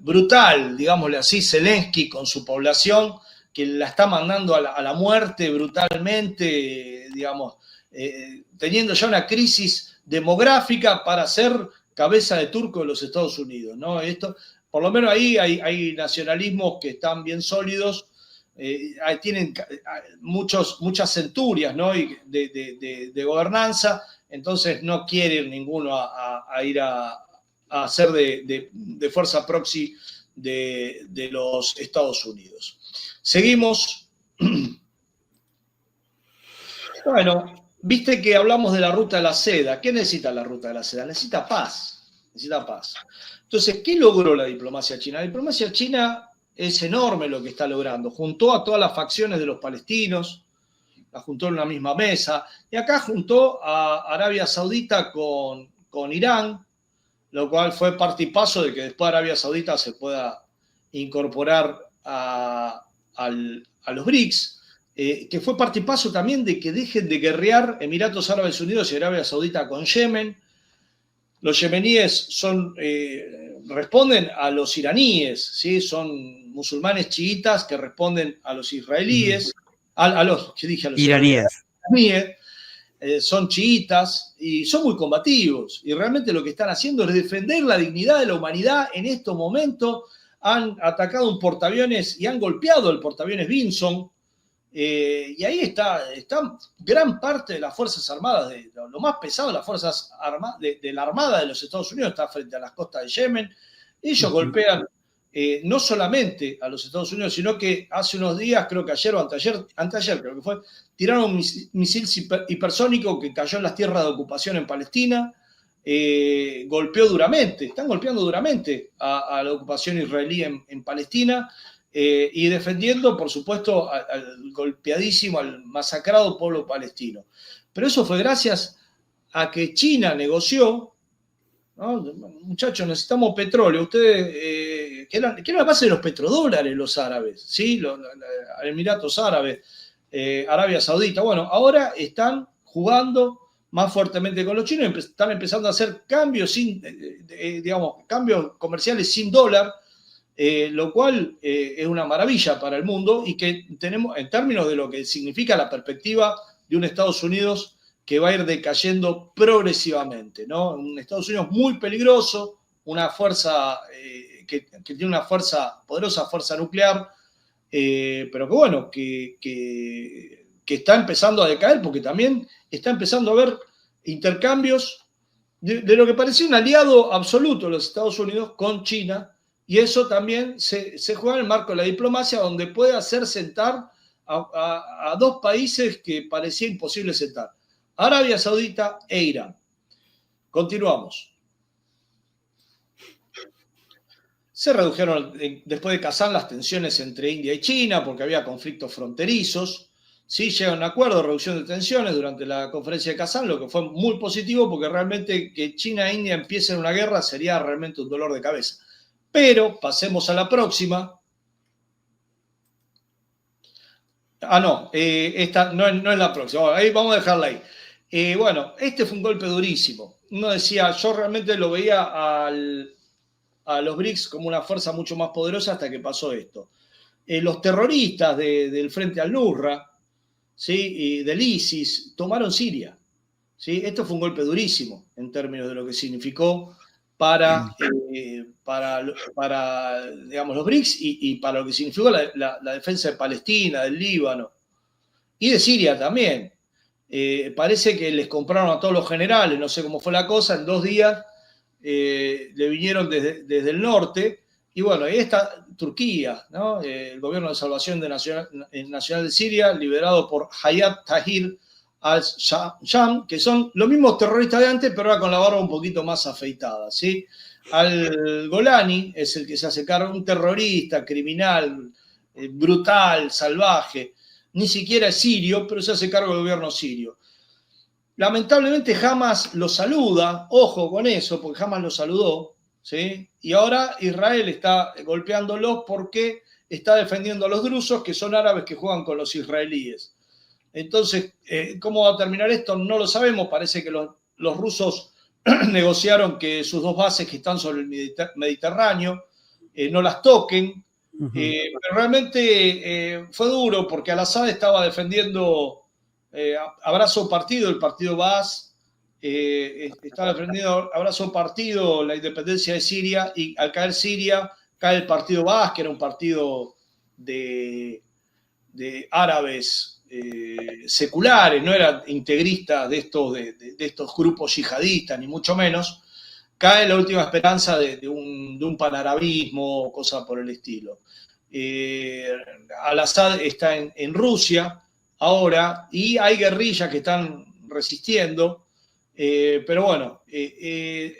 brutal, digámosle así, Zelensky con su población, que la está mandando a la muerte brutalmente, digamos, teniendo ya una crisis demográfica para ser cabeza de turco de los Estados Unidos, ¿no? Esto, por lo menos ahí hay nacionalismos que están bien sólidos, tienen muchas centurias, ¿no?, de gobernanza, entonces no quiere ninguno a ir a hacer de fuerza proxy de los Estados Unidos. Seguimos. Bueno, viste que hablamos de la ruta de la seda. ¿Qué necesita la ruta de la seda? Necesita paz. Necesita paz. Entonces, ¿qué logró la diplomacia china? La diplomacia china es enorme lo que está logrando. Juntó a todas las facciones de los palestinos, la juntó en una misma mesa. Y acá juntó a Arabia Saudita con Irán, lo cual fue parte y paso de que después Arabia Saudita se pueda incorporar a los BRICS, que fue parte y paso también de que dejen de guerrear Emiratos Árabes Unidos y Arabia Saudita con Yemen. Los yemeníes responden a los iraníes, ¿sí? Son musulmanes chiitas que responden a los israelíes, ¿qué dije? A los iraníes. Son chiitas y son muy combativos. Y realmente lo que están haciendo es defender la dignidad de la humanidad en estos momentos. Han atacado un portaaviones y han golpeado el portaaviones Vinson. Y ahí está gran parte de las Fuerzas Armadas, lo más pesado de las Fuerzas Armadas, de la Armada de los Estados Unidos está frente a las costas de Yemen. Ellos golpean no solamente a los Estados Unidos, sino que hace unos días, creo que ayer o anteayer creo que fue, tiraron un misil hipersónico que cayó en las tierras de ocupación en Palestina. Golpeó duramente, están golpeando duramente a la ocupación israelí en Palestina. Y defendiendo, por supuesto, al golpeadísimo, al masacrado pueblo palestino. Pero eso fue gracias a que China negoció, ¿no? Muchachos, necesitamos petróleo. Ustedes, ¿qué era la base de los petrodólares los árabes? ¿Sí? Los Emiratos Árabes, Arabia Saudita. Bueno, ahora están jugando más fuertemente con los chinos, están empezando a hacer cambios, cambios comerciales sin dólar. Lo cual es una maravilla para el mundo y que tenemos en términos de lo que significa la perspectiva de un Estados Unidos que va a ir decayendo progresivamente, ¿no? Un Estados Unidos muy peligroso, una fuerza que tiene una poderosa fuerza nuclear, pero que bueno, que está empezando a decaer porque también está empezando a haber intercambios de lo que parecía un aliado absoluto de los Estados Unidos con China. Y eso también se juega en el marco de la diplomacia, donde puede hacer sentar a dos países que parecía imposible sentar: Arabia Saudita e Irán. Continuamos. Se redujeron después de Kazán las tensiones entre India y China porque había conflictos fronterizos. Sí, llegan a un acuerdo de reducción de tensiones durante la conferencia de Kazán, lo que fue muy positivo porque realmente que China e India empiecen una guerra sería realmente un dolor de cabeza. Pero pasemos a la próxima. Esta no es la próxima. Ahí vamos a dejarla ahí. Bueno, este fue un golpe durísimo. Uno decía, yo realmente lo veía a los BRICS como una fuerza mucho más poderosa hasta que pasó esto. Los terroristas del Frente al-Nusra, ¿sí? Y del ISIS tomaron Siria. ¿Sí? Esto fue un golpe durísimo en términos de lo que significó para digamos, los BRICS y para lo que significó la defensa de Palestina, del Líbano y de Siria también. Parece que les compraron a todos los generales, no sé cómo fue la cosa, en 2 días le vinieron desde el norte. Y bueno, ahí está Turquía, ¿no? El gobierno de salvación nacional de Siria, liderado por Hayat Tahrir al-Sham, que son los mismos terroristas de antes, pero ahora con la barba un poquito más afeitada, ¿sí? Al-Golani es el que se hace cargo, un terrorista, criminal, brutal, salvaje, ni siquiera es sirio, pero se hace cargo del gobierno sirio. Lamentablemente Hamas lo saluda, ojo con eso, porque Hamas lo saludó, ¿sí? Y ahora Israel está golpeándolos porque está defendiendo a los drusos, que son árabes que juegan con los israelíes. Entonces, ¿cómo va a terminar esto? No lo sabemos. Parece que los rusos negociaron que sus 2 bases que están sobre el Mediterráneo no las toquen. Pero realmente fue duro porque Al-Assad estaba defendiendo abrazo partido, el partido Baas, estaba defendiendo abrazo partido la independencia de Siria, y al caer Siria cae el partido Baas, que era un partido de árabes seculares, no eran integristas de estos grupos yihadistas, ni mucho menos. Cae la última esperanza de un panarabismo, cosa por el estilo. Al-Assad está en Rusia ahora y hay guerrillas que están resistiendo, pero bueno, en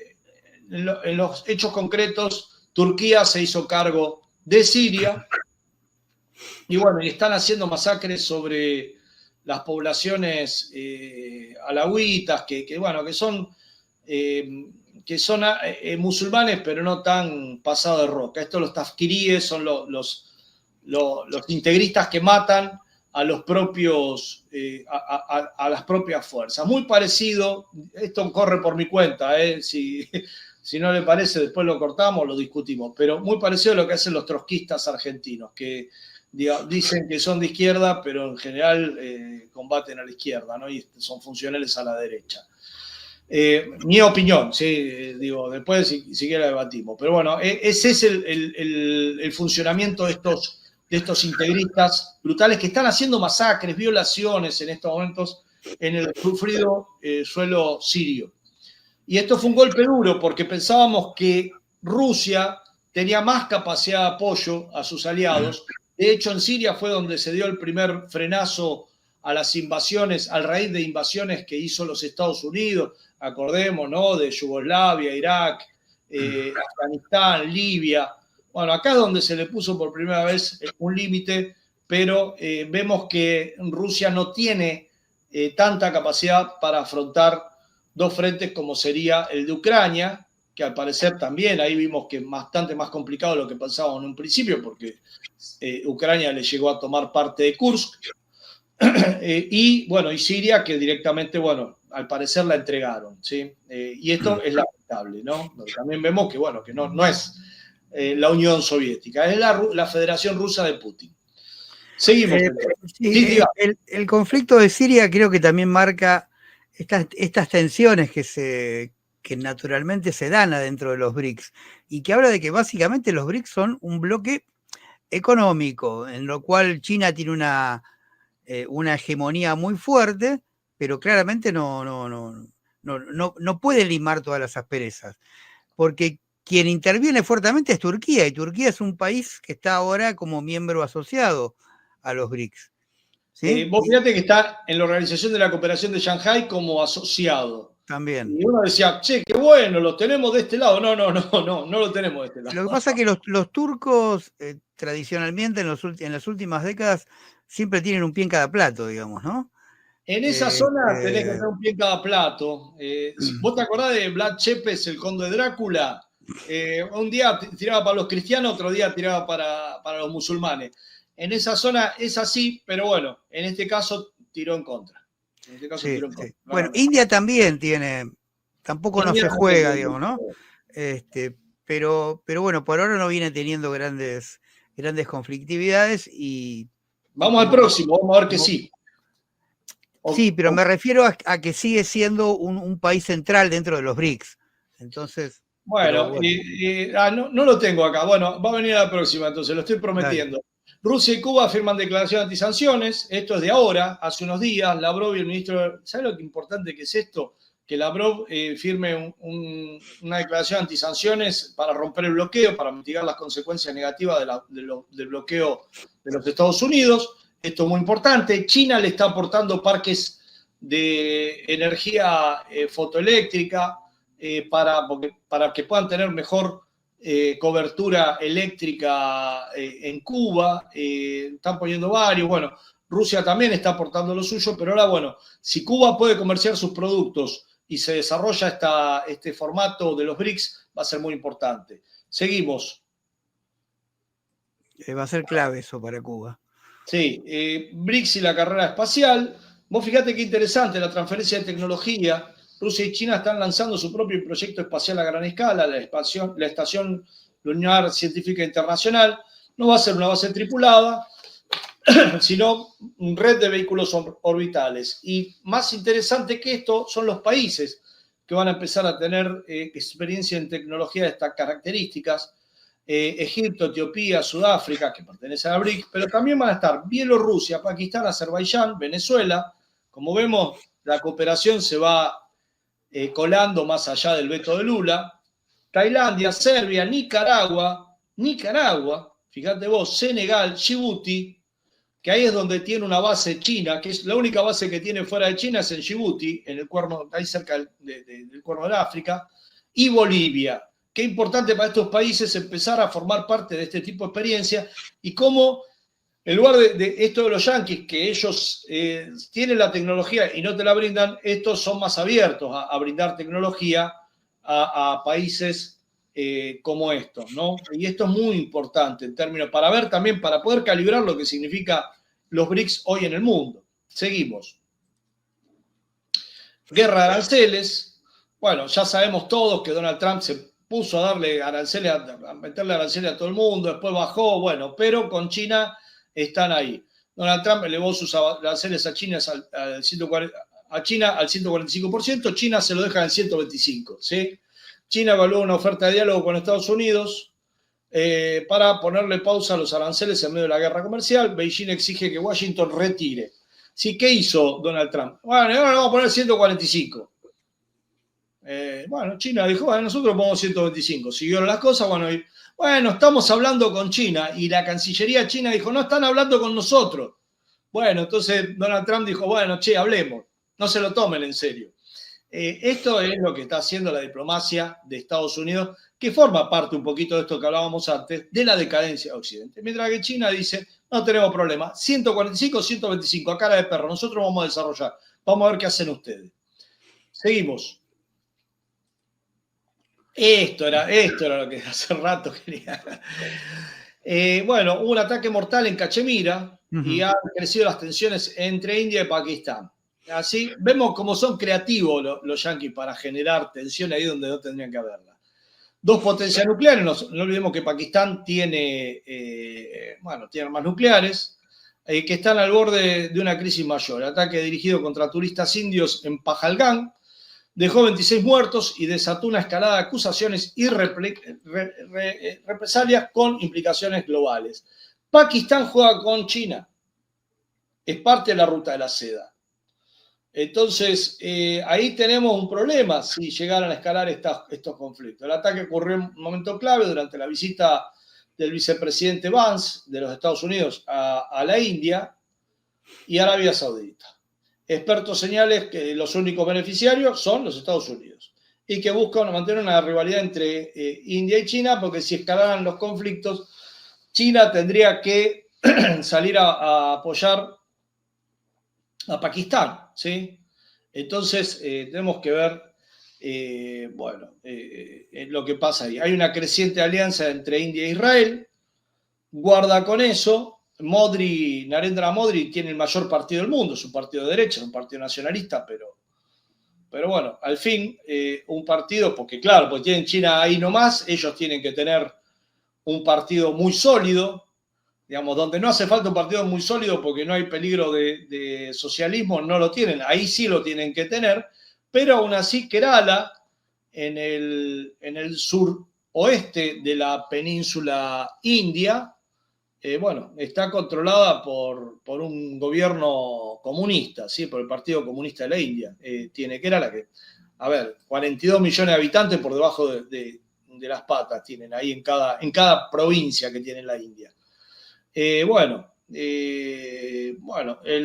los hechos concretos, Turquía se hizo cargo de Siria. Y bueno, y están haciendo masacres sobre las poblaciones alauitas, que son musulmanes, pero no tan pasados de roca. Estos, los tafkiríes, son los integristas que matan a los propios, a las propias fuerzas. Muy parecido, esto corre por mi cuenta, si no le parece, después lo cortamos, lo discutimos, pero muy parecido a lo que hacen los trotskistas argentinos, que dicen que son de izquierda, pero en general combaten a la izquierda, ¿no? Y son funcionales a la derecha. Mi opinión, ¿sí? Después si siquiera debatimos. Pero bueno, ese es el funcionamiento de estos integristas brutales que están haciendo masacres, violaciones en estos momentos en el sufrido suelo sirio. Y esto fue un golpe duro porque pensábamos que Rusia tenía más capacidad de apoyo a sus aliados. De hecho, en Siria fue donde se dio el primer frenazo a las invasiones, al raíz de invasiones que hizo los Estados Unidos, acordemos, ¿no? De Yugoslavia, Irak, Afganistán, Libia. Bueno, acá es donde se le puso por primera vez un límite, pero vemos que Rusia no tiene tanta capacidad para afrontar dos frentes como sería el de Ucrania, que al parecer también ahí vimos que es bastante más complicado de lo que pensábamos en un principio, porque Ucrania le llegó a tomar parte de Kursk, y Siria, que directamente, al parecer la entregaron, ¿sí? Y esto es lamentable, ¿no? También vemos que no es la Unión Soviética, es la Federación Rusa de Putin. Seguimos. Sí, el conflicto de Siria creo que también marca estas tensiones que naturalmente se dan adentro de los BRICS, y que habla de que básicamente los BRICS son un bloque económico, en lo cual China tiene una hegemonía muy fuerte, pero claramente no puede limar todas las asperezas, porque quien interviene fuertemente es Turquía, y Turquía es un país que está ahora como miembro asociado a los BRICS. ¿Sí? Vos fíjate que está en la Organización de la Cooperación de Shanghái como asociado. También. Y uno decía, che, qué bueno, lo tenemos de este lado. No lo tenemos de este lado. Lo que pasa es que los turcos tradicionalmente en las últimas décadas siempre tienen un pie en cada plato, digamos, ¿no? En esa zona tenés que tener un pie en cada plato. ¿Vos te acordás de Vlad Tepes, el conde Drácula? Un día tiraba para los cristianos, otro día tiraba para los musulmanes. En esa zona es así, pero bueno, en este caso tiró en contra. Tiró en contra. Sí. Bueno, India también tiene, tampoco India no se juega, digamos, ¿no? Pero bueno, por ahora no viene teniendo grandes conflictividades y... Vamos al próximo, vamos a ver que sí. Sí, pero me refiero a que sigue siendo un país central dentro de los BRICS. Entonces... Bueno. No lo tengo acá. Bueno, va a venir a la próxima, entonces lo estoy prometiendo. Dale. Rusia y Cuba firman declaración de antisanciones. Esto es de ahora, hace unos días. Lavrov y el ministro... ¿Sabe lo que importante que es esto? Que Lavrov firme una declaración de antisanciones para romper el bloqueo, para mitigar las consecuencias negativas del bloqueo de los Estados Unidos. Esto es muy importante. China le está aportando parques de energía fotoeléctrica para que puedan tener mejor cobertura eléctrica en Cuba. Están poniendo varios. Bueno, Rusia también está aportando lo suyo, pero ahora, si Cuba puede comerciar sus productos y se desarrolla este formato de los BRICS, va a ser muy importante. Seguimos. Va a ser clave eso para Cuba. Sí, BRICS y la carrera espacial. Vos fíjate qué interesante la transferencia de tecnología. Rusia y China están lanzando su propio proyecto espacial a gran escala, la Estación Lunar Científica Internacional. No va a ser una base tripulada, sino una red de vehículos orbitales. Y más interesante que esto son los países que van a empezar a tener experiencia en tecnología de estas características. Egipto, Etiopía, Sudáfrica, que pertenecen a BRICS, pero también van a estar Bielorrusia, Pakistán, Azerbaiyán, Venezuela. Como vemos, la cooperación se va colando más allá del veto de Lula. Tailandia, Serbia, Nicaragua, fíjate vos, Senegal, Djibouti, que ahí es donde tiene una base China, que es la única base que tiene fuera de China, es en Djibouti, en el cuerno, ahí cerca del cuerno del África, y Bolivia. Qué importante para estos países empezar a formar parte de este tipo de experiencia y cómo En lugar de esto de los yanquis, que ellos tienen la tecnología y no te la brindan, estos son más abiertos a brindar tecnología a países como estos, ¿no? Y esto es muy importante en términos, para ver también, para poder calibrar lo que significa los BRICS hoy en el mundo. Seguimos. Guerra de aranceles. Bueno, ya sabemos todos que Donald Trump se puso a darle aranceles, a meterle aranceles a todo el mundo, después bajó, bueno, pero con China están ahí. Donald Trump elevó sus aranceles a China al 145%, China se lo deja en 125%, ¿sí? China evalúa una oferta de diálogo con Estados Unidos para ponerle pausa a los aranceles en medio de la guerra comercial. Beijing exige que Washington retire. ¿Sí? ¿Qué hizo Donald Trump? Bueno, ahora vamos a poner 145. Bueno, China dijo, bueno, nosotros ponemos 125. Siguieron las cosas, bueno, estamos hablando con China. Y la Cancillería china dijo, no están hablando con nosotros. Bueno, entonces Donald Trump dijo, bueno, hablemos. No se lo tomen en serio. Esto es lo que está haciendo la diplomacia de Estados Unidos, que forma parte un poquito de esto que hablábamos antes, de la decadencia de Occidente. Mientras que China dice, no tenemos problema, 145, 125, a cara de perro, nosotros vamos a desarrollar, vamos a ver qué hacen ustedes. Seguimos. Esto era lo que hace rato quería. Bueno, hubo un ataque mortal en Cachemira y han crecido las tensiones entre India y Pakistán. Así vemos cómo son creativos los yanquis para generar tensión ahí donde no tendrían que haberla. Dos potencias nucleares, no olvidemos que Pakistán tiene armas nucleares que están al borde de una crisis mayor. El ataque dirigido contra turistas indios en Pahalgam dejó 26 muertos y desató una escalada de acusaciones y represalias con implicaciones globales. Pakistán juega con China. Es parte de la ruta de la seda. Entonces, ahí tenemos un problema si llegaran a escalar estos conflictos. El ataque ocurrió en un momento clave durante la visita del vicepresidente Vance de los Estados Unidos a la India y Arabia Saudita. Expertos señalan que los únicos beneficiarios son los Estados Unidos y que buscan mantener una rivalidad entre India y China, porque si escalaran los conflictos, China tendría que salir a apoyar a Pakistán, ¿sí? Entonces, tenemos que ver, lo que pasa ahí. Hay una creciente alianza entre India e Israel. Guarda con eso. Narendra Modi tiene el mayor partido del mundo, es un partido de derecha, es un partido nacionalista, pero bueno, al fin, un partido, porque tienen China ahí nomás, ellos tienen que tener un partido muy sólido, digamos, donde no hace falta un partido muy sólido porque no hay peligro de socialismo, no lo tienen, ahí sí lo tienen que tener, pero aún así Kerala, en el suroeste de la península india, está controlada por un gobierno comunista, ¿sí? Por el Partido Comunista de la India. Tiene Kerala que, 42 millones de habitantes por debajo de las patas tienen ahí en cada provincia que tiene la India. El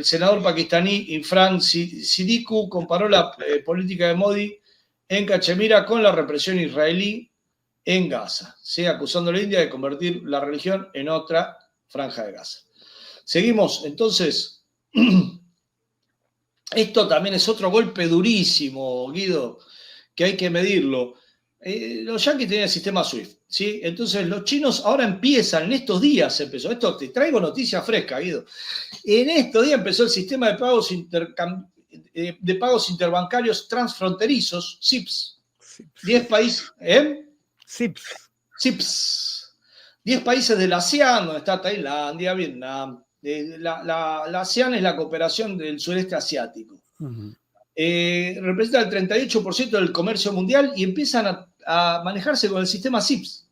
senador pakistaní Irfan Siddiqui comparó la política de Modi en Cachemira con la represión israelí en Gaza, ¿sí? Acusando a la India de convertir la religión en otra franja de Gaza. Seguimos, entonces, esto también es otro golpe durísimo, Guido, que hay que medirlo. Los yanquis tenían el sistema SWIFT, ¿sí? Entonces los chinos ahora empiezan, en estos días empezó, esto te traigo noticias frescas, Guido. En estos días empezó el sistema de pagos interbancarios transfronterizos, SIPS. 10 países, SIPS. 10 países de la ASEAN, donde está Tailandia, Vietnam. La ASEAN es la cooperación del sureste asiático. Representa el 38% del comercio mundial y empiezan a manejarse con el sistema SIPS.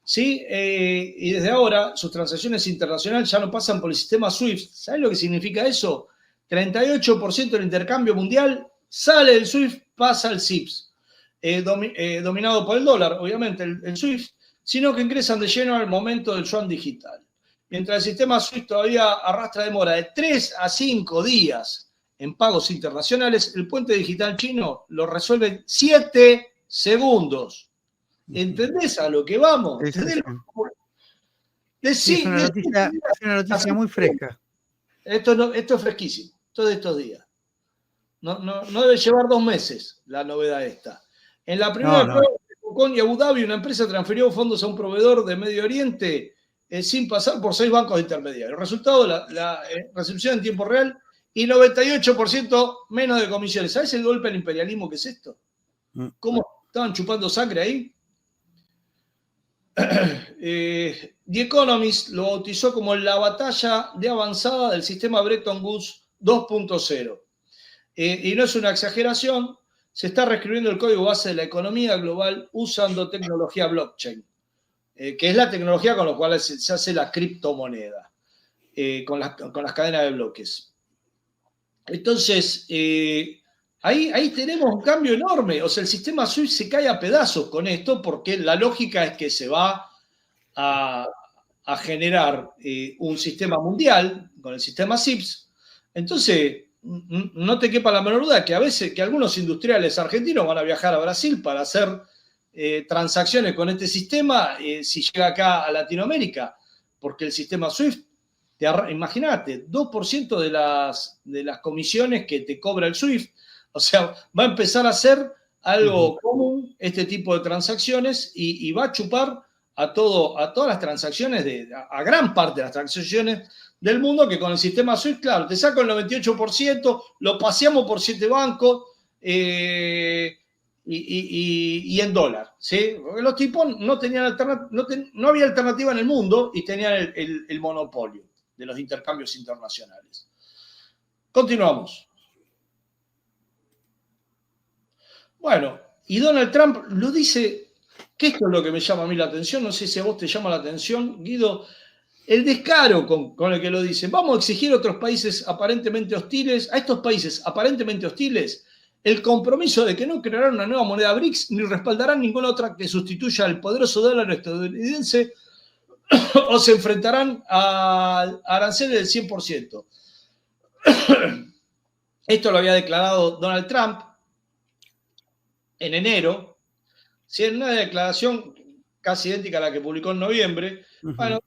¿Sí? Y desde ahora sus transacciones internacionales ya no pasan por el sistema SWIFT. ¿Sabes lo que significa eso? 38% del intercambio mundial sale del SWIFT, pasa al SIPS. Dominado por el dólar, obviamente, el SWIFT, sino que ingresan de lleno al momento del yuan digital. Mientras el sistema SWIFT todavía arrastra demora de 3 a 5 días en pagos internacionales, el puente digital chino lo resuelve en 7 segundos. ¿Entendés a lo que vamos? Sí, es una noticia muy fresca. Esto es fresquísimo, todo estos días. No debe llevar 2 meses la novedad esta. En la primera prueba de Hong Kong y Abu Dhabi, una empresa transfirió fondos a un proveedor de Medio Oriente sin pasar por 6 bancos intermediarios. El resultado, la recepción en tiempo real y 98% menos de comisiones. ¿Sabes el golpe al imperialismo que es esto? ¿Cómo estaban chupando sangre ahí? The Economist lo bautizó como la batalla de avanzada del sistema Bretton Woods 2.0. Y no es una exageración, se está reescribiendo el código base de la economía global usando tecnología blockchain, que es la tecnología con la cual se hace la criptomoneda, con las cadenas de bloques. Entonces, ahí tenemos un cambio enorme. O sea, el sistema SWIFT se cae a pedazos con esto porque la lógica es que se va a generar un sistema mundial con el sistema SIPS. Entonces, no te quepa la menor duda que a veces que algunos industriales argentinos van a viajar a Brasil para hacer transacciones con este sistema si llega acá a Latinoamérica, porque el sistema SWIFT, imagínate, 2% de las comisiones que te cobra el SWIFT, o sea, va a empezar a ser algo común este tipo de transacciones y va a chupar a todas las transacciones, a gran parte de las transacciones del mundo, que con el sistema SWIFT, claro, te saco el 98%, lo paseamos por 7 bancos y en dólar, ¿sí? Porque los tipos no tenían no había alternativa en el mundo y tenían el monopolio de los intercambios internacionales. Continuamos. Bueno, y Donald Trump lo dice, que esto es lo que me llama a mí la atención, no sé si a vos te llama la atención, Guido, el descaro con el que lo dicen. Vamos a exigir a otros países aparentemente hostiles, a estos países aparentemente hostiles, el compromiso de que no crearán una nueva moneda BRICS ni respaldarán ninguna otra que sustituya al poderoso dólar estadounidense o se enfrentarán a aranceles del 100%. Esto lo había declarado Donald Trump en enero, si en una declaración casi idéntica a la que publicó en noviembre. Bueno,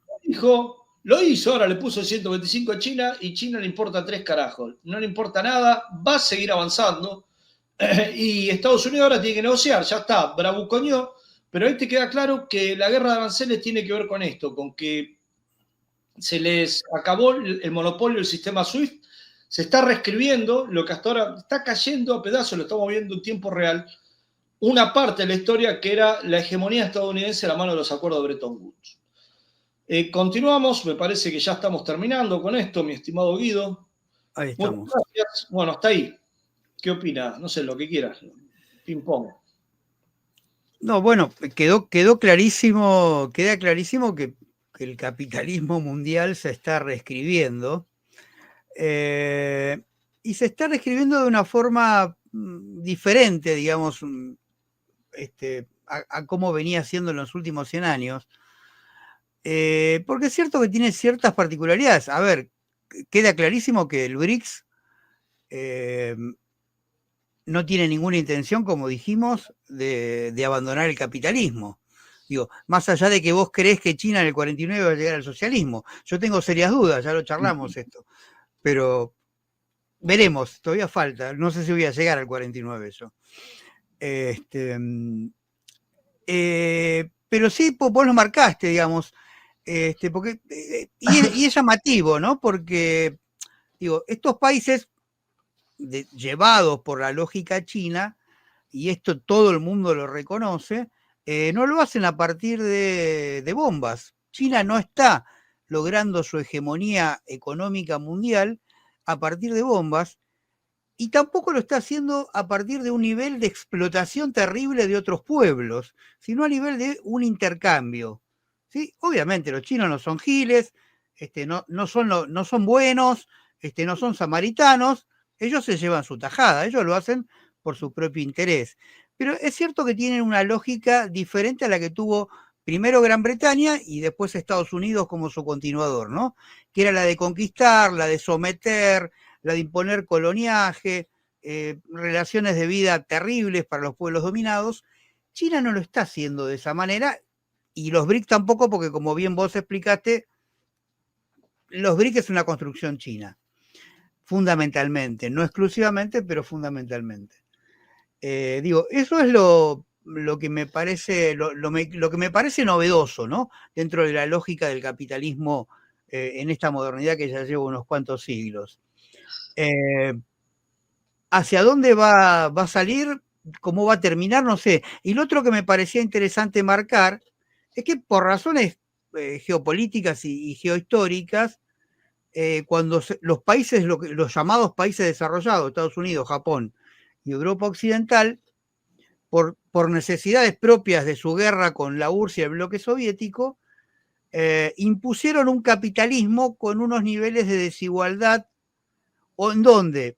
lo hizo, ahora le puso 125 a China y China le importa 3 carajos. No le importa nada, va a seguir avanzando y Estados Unidos ahora tiene que negociar, ya está, bravucoñó, pero ahí te queda claro que la guerra de aranceles tiene que ver con esto, con que se les acabó el monopolio del sistema SWIFT, se está reescribiendo lo que hasta ahora está cayendo a pedazos, lo estamos viendo en tiempo real, una parte de la historia que era la hegemonía estadounidense a la mano de los acuerdos de Bretton Woods. Continuamos, me parece que ya estamos terminando con esto, mi estimado Guido. Ahí estamos. Gracias. Bueno, hasta ahí. ¿Qué opinas? No sé, lo que quieras. Ping pong. No, bueno, queda clarísimo que el capitalismo mundial se está reescribiendo. Y se está reescribiendo de una forma diferente, digamos, a cómo venía siendo en los últimos 100 años. Porque es cierto que tiene ciertas particularidades. A ver, queda clarísimo que el BRICS no tiene ninguna intención, como dijimos, de abandonar el capitalismo. Digo, más allá de que vos creés que China en el 49 va a llegar al socialismo. Yo tengo serias dudas, ya lo charlamos esto. Pero veremos, todavía falta. No sé si voy a llegar al 49 yo. Pero sí, vos lo marcaste, digamos. Porque, y es llamativo, ¿no? Porque, digo, estos países llevados por la lógica china, y esto todo el mundo lo reconoce, no lo hacen a partir de bombas. China no está logrando su hegemonía económica mundial a partir de bombas, y tampoco lo está haciendo a partir de un nivel de explotación terrible de otros pueblos, sino a nivel de un intercambio. ¿Sí? Obviamente los chinos no son giles, no son buenos, no son samaritanos, ellos se llevan su tajada, ellos lo hacen por su propio interés. Pero es cierto que tienen una lógica diferente a la que tuvo primero Gran Bretaña y después Estados Unidos como su continuador, ¿no? Que era la de conquistar, la de someter, la de imponer coloniaje, relaciones de vida terribles para los pueblos dominados. China no lo está haciendo de esa manera, y los BRICS tampoco, porque como bien vos explicaste, los BRICS es una construcción china, fundamentalmente, no exclusivamente, pero fundamentalmente. Digo, eso es lo que me parece, lo que me parece novedoso, ¿no? Dentro de la lógica del capitalismo en esta modernidad que ya lleva unos cuantos siglos. ¿Hacia dónde va a salir? ¿Cómo va a terminar? No sé. Y lo otro que me parecía interesante marcar es que por razones geopolíticas y geohistóricas, cuando los países, los llamados países desarrollados, Estados Unidos, Japón y Europa Occidental, por necesidades propias de su guerra con la URSS y el bloque soviético, impusieron un capitalismo con unos niveles de desigualdad, en donde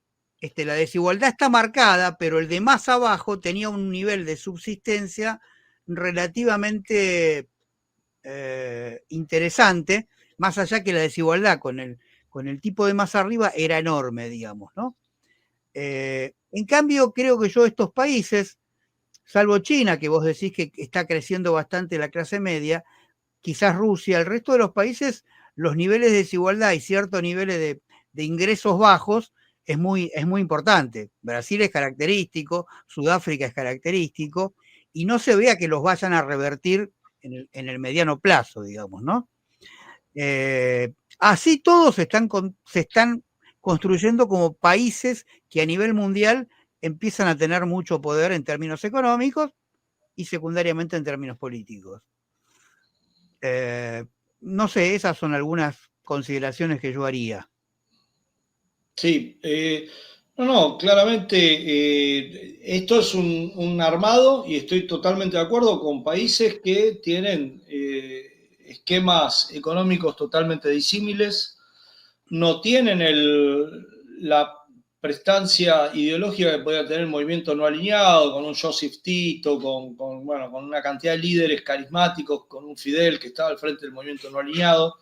la desigualdad está marcada, pero el de más abajo tenía un nivel de subsistencia relativamente interesante, más allá que la desigualdad con el tipo de más arriba era enorme, digamos, ¿no? En cambio, creo que yo estos países, salvo China, que vos decís que está creciendo bastante la clase media, quizás Rusia, el resto de los países, los niveles de desigualdad y ciertos niveles de ingresos bajos es muy importante. Brasil es característico, Sudáfrica es característico, y no se vea que los vayan a revertir en el mediano plazo, digamos, ¿no? Así todos se están construyendo como países que a nivel mundial empiezan a tener mucho poder en términos económicos y secundariamente en términos políticos. No sé, esas son algunas consideraciones que yo haría. Sí, claramente esto es un armado y estoy totalmente de acuerdo con países que tienen esquemas económicos totalmente disímiles, no tienen la prestancia ideológica que podía tener el movimiento no alineado, con un Joseph Tito, con una cantidad de líderes carismáticos, con un Fidel que estaba al frente del movimiento no alineado.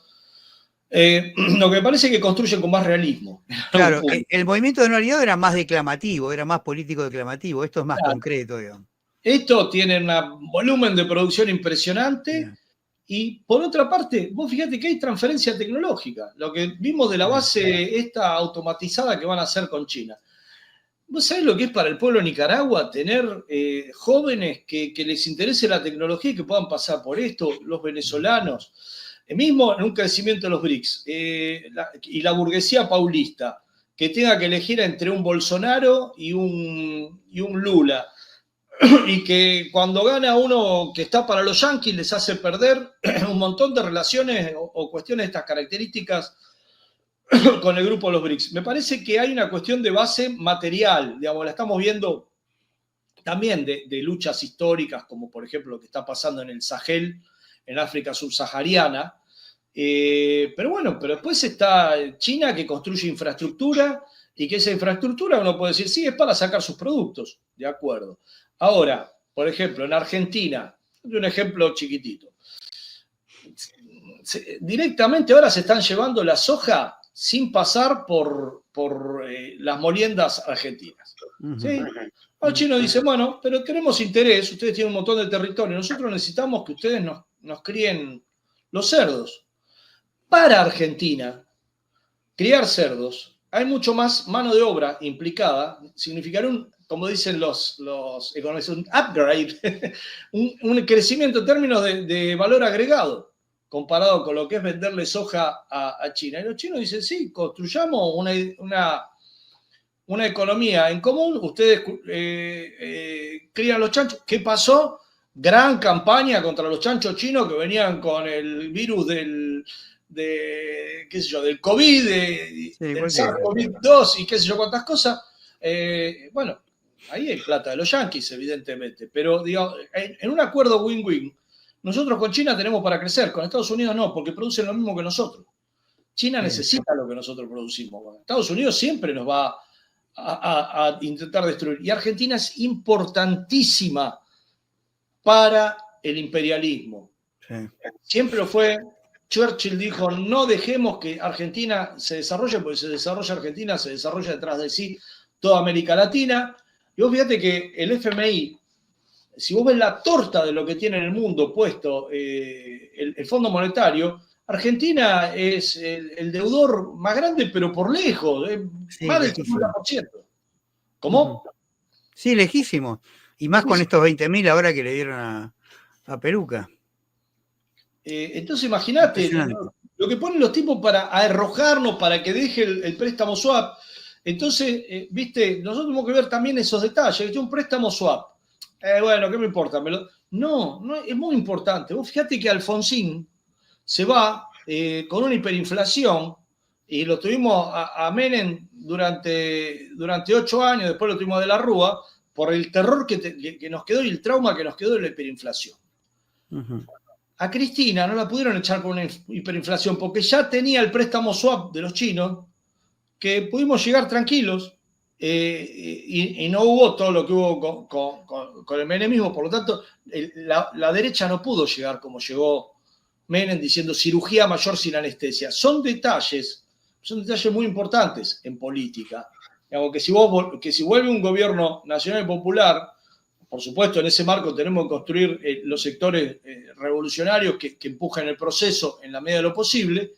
Lo que me parece es que construyen con más realismo. Claro, el movimiento de no alineado era más declamativo, era más político declamativo, esto es más Claro. Concreto, digamos. Esto tiene un volumen de producción impresionante. Yeah. Y por otra parte, vos fíjate que hay transferencia tecnológica. Lo que vimos de la base esta automatizada que van a hacer con China. ¿Vos sabés lo que es para el pueblo de Nicaragua tener jóvenes que les interese la tecnología y que puedan pasar por esto? Los venezolanos, mismo en un crecimiento de los BRICS, y la burguesía paulista, que tenga que elegir entre un Bolsonaro y un Lula, y que cuando gana uno que está para los yanquis les hace perder un montón de relaciones o cuestiones de estas características con el grupo de los BRICS. Me parece que hay una cuestión de base material, digamos, la estamos viendo también de luchas históricas, como por ejemplo lo que está pasando en el Sahel, en África subsahariana. Pero después está China, que construye infraestructura y que esa infraestructura uno puede decir, sí, es para sacar sus productos, de acuerdo. Ahora, por ejemplo, en Argentina, un ejemplo chiquitito, directamente ahora se están llevando la soja sin pasar por las moliendas argentinas. ¿Sí? Los chinos dicen, bueno, pero tenemos interés, ustedes tienen un montón de territorio, nosotros necesitamos que ustedes nos críen los cerdos. Para Argentina, criar cerdos, hay mucho más mano de obra implicada, significará como dicen los economistas, un upgrade, un crecimiento en términos de valor agregado, comparado con lo que es venderle soja a China. Y los chinos dicen, sí, construyamos una economía en común, ustedes crían los chanchos. ¿Qué pasó? Gran campaña contra los chanchos chinos que venían con el virus del COVID, del SARS-CoV-2 y qué sé yo cuántas cosas. Ahí hay plata de los yanquis, evidentemente, pero digamos, en un acuerdo win-win, nosotros con China tenemos para crecer, con Estados Unidos no, porque producen lo mismo que nosotros. China necesita lo que nosotros producimos. Bueno, Estados Unidos siempre nos va a intentar destruir. Y Argentina es importantísima para el imperialismo. Sí. Siempre lo fue. Churchill dijo, no dejemos que Argentina se desarrolle, porque se desarrolla Argentina, se desarrolla detrás de sí toda América Latina. Y vos fíjate que el FMI si vos ves la torta de lo que tiene en el mundo puesto el Fondo Monetario, Argentina es el deudor más grande, pero por lejos, Sí, más del lejísimo. 50%. ¿Cómo? Sí, lejísimo. Y más con estos 20.000 ahora que le dieron a Peluca. Entonces, imagínate lo que ponen los tipos para arrojarnos, para que deje el préstamo swap. Entonces, viste, nosotros tenemos que ver también esos detalles. Un préstamo swap. Bueno, ¿qué me importa? No, es muy importante. Vos fíjate que Alfonsín se va con una hiperinflación y lo tuvimos a Menem durante 8 años, después lo tuvimos de la Rúa, por el terror que nos quedó y el trauma que nos quedó de la hiperinflación. A Cristina no la pudieron echar por una hiperinflación porque ya tenía el préstamo swap de los chinos, que pudimos llegar tranquilos y no hubo todo lo que hubo con el menemismo. Por lo tanto, la derecha no pudo llegar como llegó Menem diciendo cirugía mayor sin anestesia. Son detalles muy importantes en política. Digamos que si vuelve un gobierno nacional y popular, por supuesto, en ese marco tenemos que construir los sectores revolucionarios que empujan el proceso en la medida de lo posible,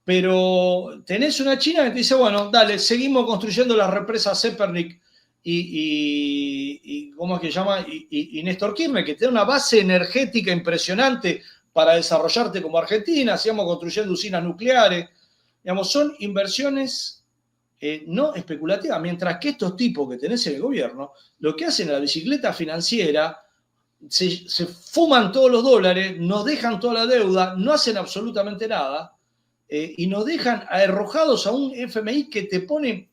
pero tenés una China que te dice, bueno, dale, seguimos construyendo las represas Zepernik y ¿cómo es que se llama? Y Néstor Kirchner, que te da una base energética impresionante para desarrollarte como Argentina, sigamos construyendo usinas nucleares. Digamos, son inversiones no especulativa, mientras que estos tipos que tenés en el gobierno, lo que hacen en la bicicleta financiera, se fuman todos los dólares, nos dejan toda la deuda, no hacen absolutamente nada, y nos dejan arrojados a un FMI que te pone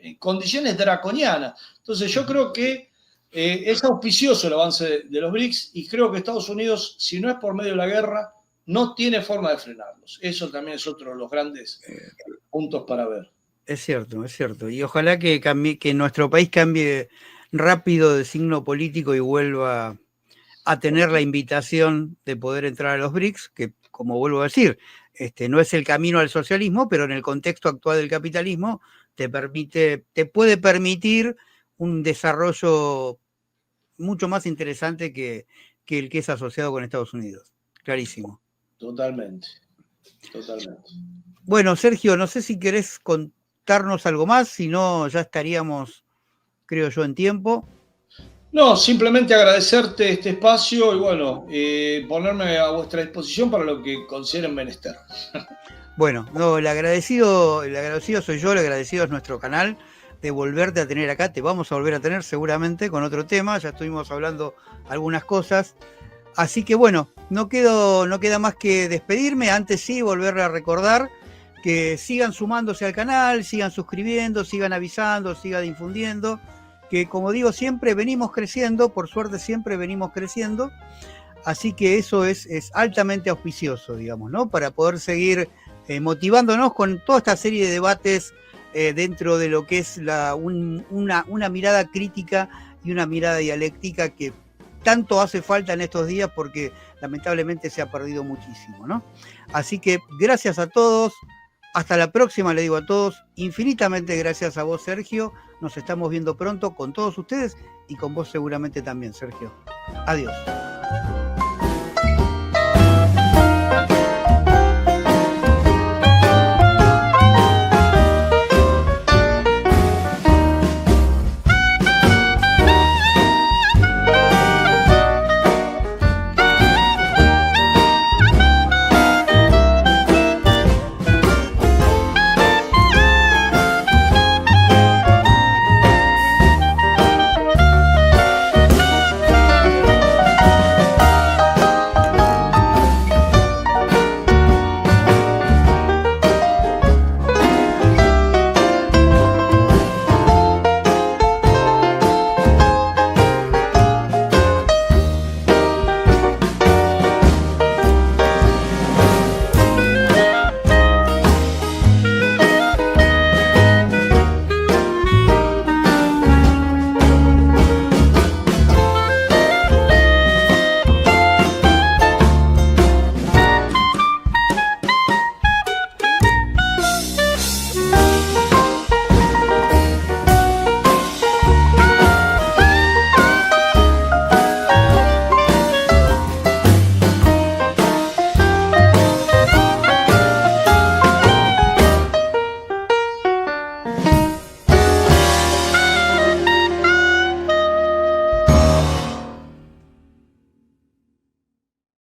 en condiciones draconianas. Entonces yo creo que es auspicioso el avance de los BRICS y creo que Estados Unidos, si no es por medio de la guerra, no tiene forma de frenarlos. Eso también es otro de los grandes puntos para ver. Es cierto, es cierto. Y ojalá que nuestro país cambie rápido de signo político y vuelva a tener la invitación de poder entrar a los BRICS, que, como vuelvo a decir, no es el camino al socialismo, pero en el contexto actual del capitalismo te puede permitir un desarrollo mucho más interesante que el que es asociado con Estados Unidos. Clarísimo. Totalmente. Bueno, Sergio, no sé si querés contarnos algo más, si no ya estaríamos, creo yo, en tiempo. No, simplemente agradecerte este espacio y bueno, ponerme a vuestra disposición para lo que consideren menester. Bueno, no, el agradecido soy yo, el agradecido es nuestro canal de volverte a tener acá. Te vamos a volver a tener seguramente con otro tema, ya estuvimos hablando algunas cosas. Así que bueno, no queda más que despedirme. Antes sí, volver a recordar que sigan sumándose al canal, sigan suscribiendo, sigan avisando, sigan difundiendo, que como digo siempre venimos creciendo, por suerte siempre venimos creciendo, así que eso es altamente auspicioso, digamos, ¿no? Para poder seguir motivándonos con toda esta serie de debates dentro de lo que es una mirada crítica y una mirada dialéctica que tanto hace falta en estos días porque lamentablemente se ha perdido muchísimo, ¿no? Así que gracias a todos. Hasta la próxima, le digo a todos, infinitamente gracias a vos, Sergio. Nos estamos viendo pronto con todos ustedes y con vos seguramente también, Sergio. Adiós.